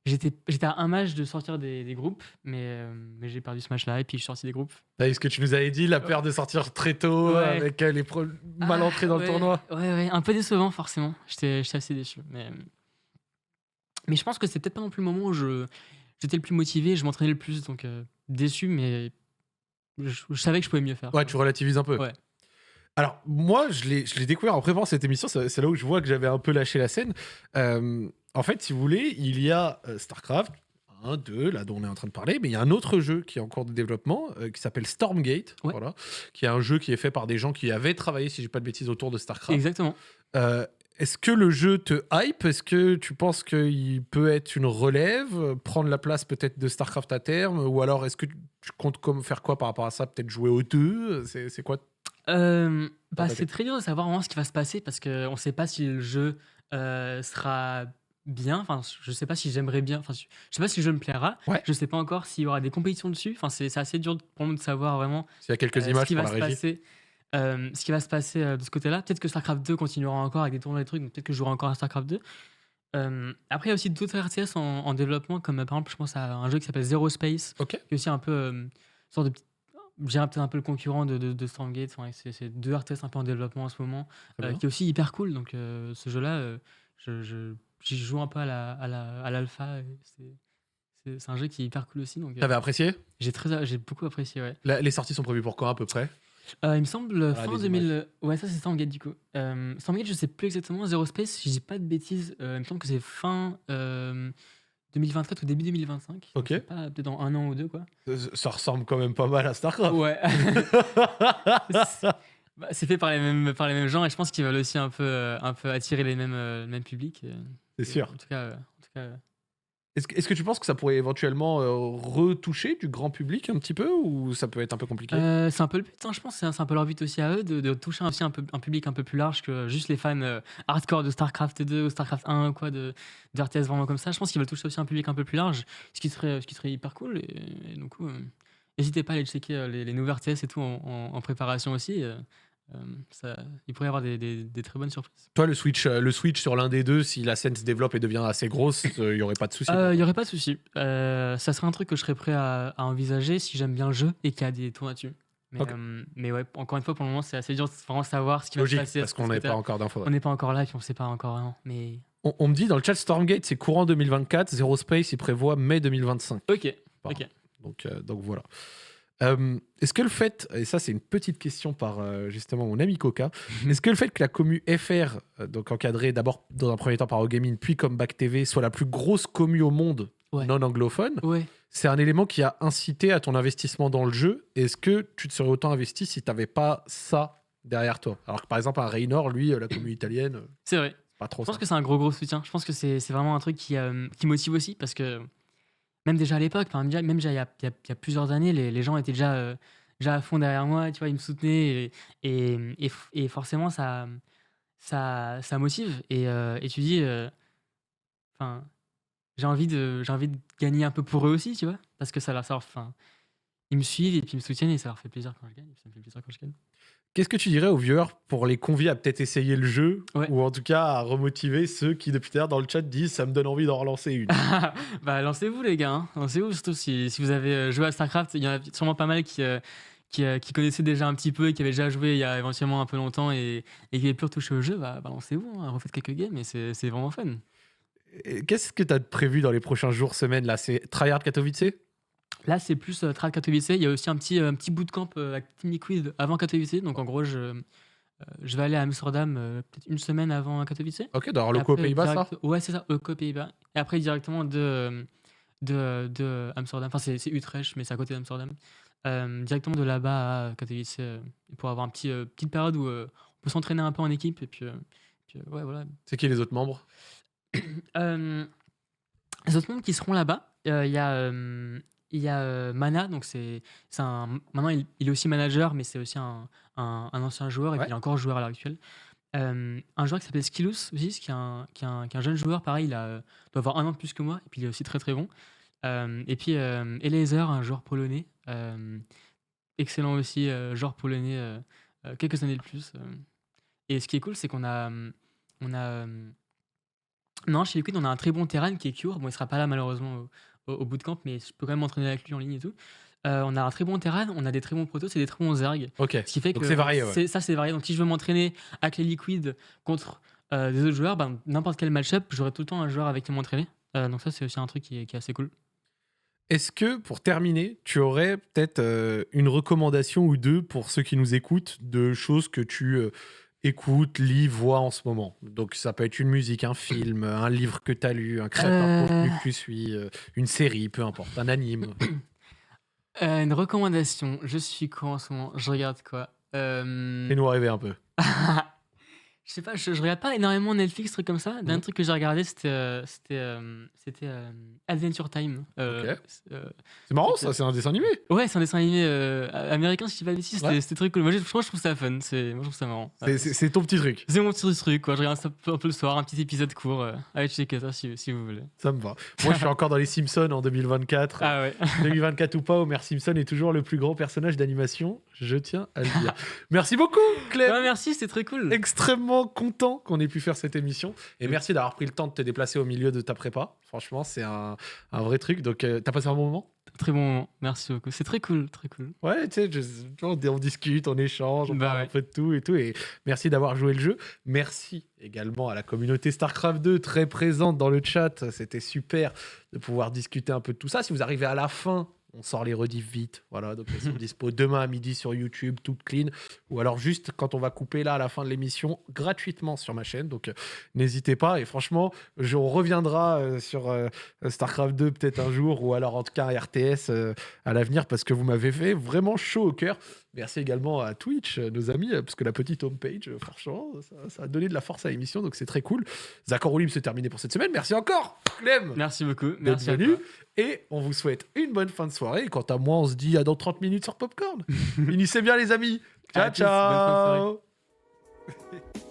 J'étais à un match de sortir des groupes, mais j'ai perdu ce match-là et puis je suis sorti des groupes. Est-ce que tu nous avais dit la peur de sortir très tôt Ouais. avec les mal entrés dans le Ouais, tournoi? Ouais, un peu décevant forcément. J'étais assez déçu. Mais je pense que c'est peut-être pas non plus le moment où j'étais le plus motivé, je m'entraînais le plus, donc déçu, mais je savais que je pouvais mieux faire. Ouais, tu relativises un peu. Ouais. Alors, moi, je l'ai découvert en préparant cette émission. C'est là où je vois que j'avais un peu lâché la scène. En fait, si vous voulez, il y a StarCraft 1, 2, là dont on est en train de parler, mais il y a un autre jeu qui est en cours de développement qui s'appelle Stormgate, Ouais. voilà, qui est un jeu qui est fait par des gens qui avaient travaillé, si je dis pas de bêtises, autour de StarCraft. Exactement. Est-ce que le jeu te hype? Est-ce que tu penses qu'il peut être une relève, prendre la place peut-être de StarCraft à terme? Ou alors est-ce que tu comptes faire quoi par rapport à ça? Peut-être jouer aux deux? C'est quoi? C'est très dur de savoir vraiment ce qui va se passer parce qu'on ne sait pas si le jeu sera bien. Enfin, je sais pas si j'aimerais bien. Enfin, je sais pas si le jeu me plaira. Ouais. Je sais pas encore s'il y aura des compétitions dessus. Enfin, c'est assez dur pour nous de savoir vraiment S'il y a quelques ce images qui pour va la se régie. passer. Ce qui va se passer de ce côté-là. Peut-être que StarCraft 2 continuera encore avec des tournois et des trucs. Donc peut-être que je jouerai encore à StarCraft 2. Après, il y a aussi d'autres RTS en développement, comme par exemple, je pense à un jeu qui s'appelle Zero Space, Ok. qui est aussi un peu sorte de je dirais peut-être un peu le concurrent de Stormgate. Enfin, c'est 2 RTS un peu en développement en ce moment, Très bien. qui est aussi hyper cool. Donc ce jeu-là, j'y joue un peu à l'alpha. C'est un jeu qui est hyper cool aussi. Donc T'avais apprécié? j'ai beaucoup apprécié. Ouais. Les sorties sont prévues pour quand à peu près? Il me semble fin les 2000. Ouais, ça c'est Stormgate du coup. Stormgate, je sais plus exactement. Zero Space, je dis pas de bêtises. Il me semble que c'est fin 2024 ou début 2025. Donc, Ok. c'est pas peut-être dans 1 an ou 2 quoi. Ça ressemble quand même pas mal à StarCraft. Ouais. C'est fait par les mêmes gens et je pense qu'ils veulent aussi un peu attirer le même public. C'est sûr. En tout cas, Est-ce que tu penses que ça pourrait éventuellement retoucher du grand public un petit peu ou ça peut être un peu compliqué? c'est un peu le but, hein, je pense. C'est un peu leur but aussi à eux de toucher aussi un public un peu plus large que juste les fans hardcore de StarCraft 2 ou StarCraft 1 ou quoi, de RTS vraiment comme ça. Je pense qu'ils veulent toucher aussi un public un peu plus large, ce qui serait hyper cool. Et du coup, n'hésitez pas à aller checker les nouveaux RTS et tout en préparation aussi. Il pourrait y avoir des très bonnes surprises. Toi, le Switch sur l'un des deux, si la scène se développe et devient assez grosse, il n'y aurait pas de souci. Il n'y aurait pas de souci. Ça serait un truc que je serais prêt à envisager si j'aime bien le jeu et qu'il y a des tours là-dessus. Mais ouais, encore une fois, pour le moment, c'est assez dur de vraiment savoir ce qui va se Logique, passer. parce qu'on n'a pas encore d'infos. On n'est pas encore là et puis on ne sait pas encore vraiment. Mais... On me dit dans le chat Stormgate, c'est courant 2024. Zero Space, il prévoit mai 2025. Ok. Donc voilà. Est-ce que le fait, et ça c'est une petite question par justement mon ami Coca, est-ce que le fait que la commu FR, donc encadrée d'abord dans un premier temps par OGaming puis Comeback TV, soit la plus grosse commu au monde non anglophone, c'est un élément qui a incité à ton investissement dans le jeu? Est-ce que tu te serais autant investi si tu n'avais pas ça derrière toi? Alors que par exemple un Raynor, lui, la commu italienne, c'est vrai. Pas trop. Je pense que c'est un gros soutien. Je pense que c'est vraiment un truc qui motive aussi parce que même déjà à l'époque, même déjà il y a plusieurs années, les gens étaient déjà à fond derrière moi, tu vois, ils me soutenaient et forcément ça motive et tu dis, enfin, j'ai envie de gagner un peu pour eux aussi, tu vois, parce que ils me suivent et puis ils me soutiennent et ça leur fait plaisir quand je gagne. Ça me fait plaisir quand je gagne. Qu'est-ce que tu dirais aux viewers pour les convier à peut-être essayer le jeu ou en tout cas à remotiver ceux qui depuis tout à l'heure dans le chat disent ça me donne envie d'en relancer une? Lancez-vous les gars, hein. Lancez-vous surtout si vous avez joué à StarCraft. Il y en a sûrement pas mal qui connaissaient déjà un petit peu et qui avaient déjà joué il y a éventuellement un peu longtemps et qui avaient pu retoucher au jeu. Lancez-vous, hein. Refaites quelques games et c'est vraiment fun. Et qu'est-ce que tu as prévu dans les prochains jours, semaines là? C'est Tryhard Katowice? Là, c'est plus Tryhard Katowice. Il y a aussi un petit bootcamp avec Team Liquid avant Katowice. Donc, en gros, je vais aller à Amsterdam peut-être une semaine avant Katowice. Ok, d'avoir Et le co aux après, Pays-Bas, ça? Ouais, c'est ça, ECO Pays-Bas. Et après, directement de Amsterdam. Enfin, c'est Utrecht, mais c'est à côté d'Amsterdam. Directement de là-bas à Katowice pour avoir petite période où on peut s'entraîner un peu en équipe. Et puis, ouais, voilà. C'est qui les autres membres? Euh, les autres membres qui seront là-bas, il y a Mana, donc maintenant il est aussi manager, mais c'est aussi un ancien joueur, et Ouais. puis il est encore joueur à l'heure actuelle. Un joueur qui s'appelle Skillous aussi, qui est un jeune joueur, pareil, doit avoir 1 an de plus que moi, et puis il est aussi très très bon. Et puis Eliezer, un joueur polonais, excellent aussi, joueur polonais, quelques années de plus. Et ce qui est cool, c'est qu'on a, non, chez Liquid, on a un très bon terrain qui est Cure. Bon, il sera pas là malheureusement au bootcamp, mais je peux quand même m'entraîner avec lui en ligne et tout. On a un très bon terrain, on a des très bons protos et des très bons ergs. Ok. Ce qui fait Donc que c'est varié, ouais. c'est varié. Donc si je veux m'entraîner avec les Liquid contre des autres joueurs, ben, n'importe quel match-up, j'aurai tout le temps un joueur avec qui m'entraîner. Donc ça, c'est aussi un truc qui est assez cool. Est-ce que, pour terminer, tu aurais peut-être une recommandation ou deux pour ceux qui nous écoutent de choses que tu écoutes, lis, vois en ce moment? Donc ça peut être une musique, un film, un livre que tu as lu, un créateur de contenu que tu suis, une série, peu importe, un anime. Une recommandation. Je suis quoi en ce moment? Je regarde quoi? Fais-nous rêver un peu. Je sais pas, je regarde pas énormément Netflix, trucs comme ça. Le dernier truc que j'ai regardé, c'était Adventure Time. Ok. C'est marrant, ça, c'est un dessin animé. Ouais, c'est un dessin animé américain, si je dis pas de bêtises. Ouais. C'était très cool. Moi, je trouve ça fun. Moi, je trouve ça marrant. C'est ton petit truc. C'est mon petit truc, quoi. Je regarde ça un peu le soir, un petit épisode court. Allez checker ça si vous voulez. Ça me va. Moi, je suis encore dans les Simpsons en 2024. Ah ouais. 2024 ou pas, Homer Simpson est toujours le plus grand personnage d'animation. Je tiens à le dire. Merci beaucoup, Clem. Ouais, merci, c'était très cool. Extrêmement content qu'on ait pu faire cette émission. Et merci d'avoir pris le temps de te déplacer au milieu de ta prépa. Franchement, c'est un vrai truc. Donc, t'as passé un bon moment? Très bon moment. Merci beaucoup. C'est très cool, très cool. Ouais, tu sais, on discute, on échange, on Bah parle ouais. un peu de tout et tout. Et merci d'avoir joué le jeu. Merci également à la communauté StarCraft 2, très présente dans le chat. C'était super de pouvoir discuter un peu de tout ça. Si vous arrivez à la fin, on sort les rediffs vite. Voilà, donc elles sont dispo demain à midi sur YouTube, toutes clean. Ou alors juste quand on va couper là à la fin de l'émission, gratuitement sur ma chaîne. Donc n'hésitez pas. Et franchement, on reviendra sur StarCraft 2 peut-être un jour, ou alors en tout cas RTS à l'avenir, parce que vous m'avez fait vraiment chaud au cœur. Merci également à Twitch, nos amis, parce que la petite homepage, franchement, ça a donné de la force à l'émission, donc c'est très cool. Zaccord Olim, c'est terminé pour cette semaine. Merci encore, Clem. Merci beaucoup. d'être Merci à venu. toi. Et on vous souhaite une bonne fin de soirée. Et quant à moi, on se dit à dans 30 minutes sur Popcorn. Finissez bien, les amis. Ciao, À tous, bonne fin de ciao.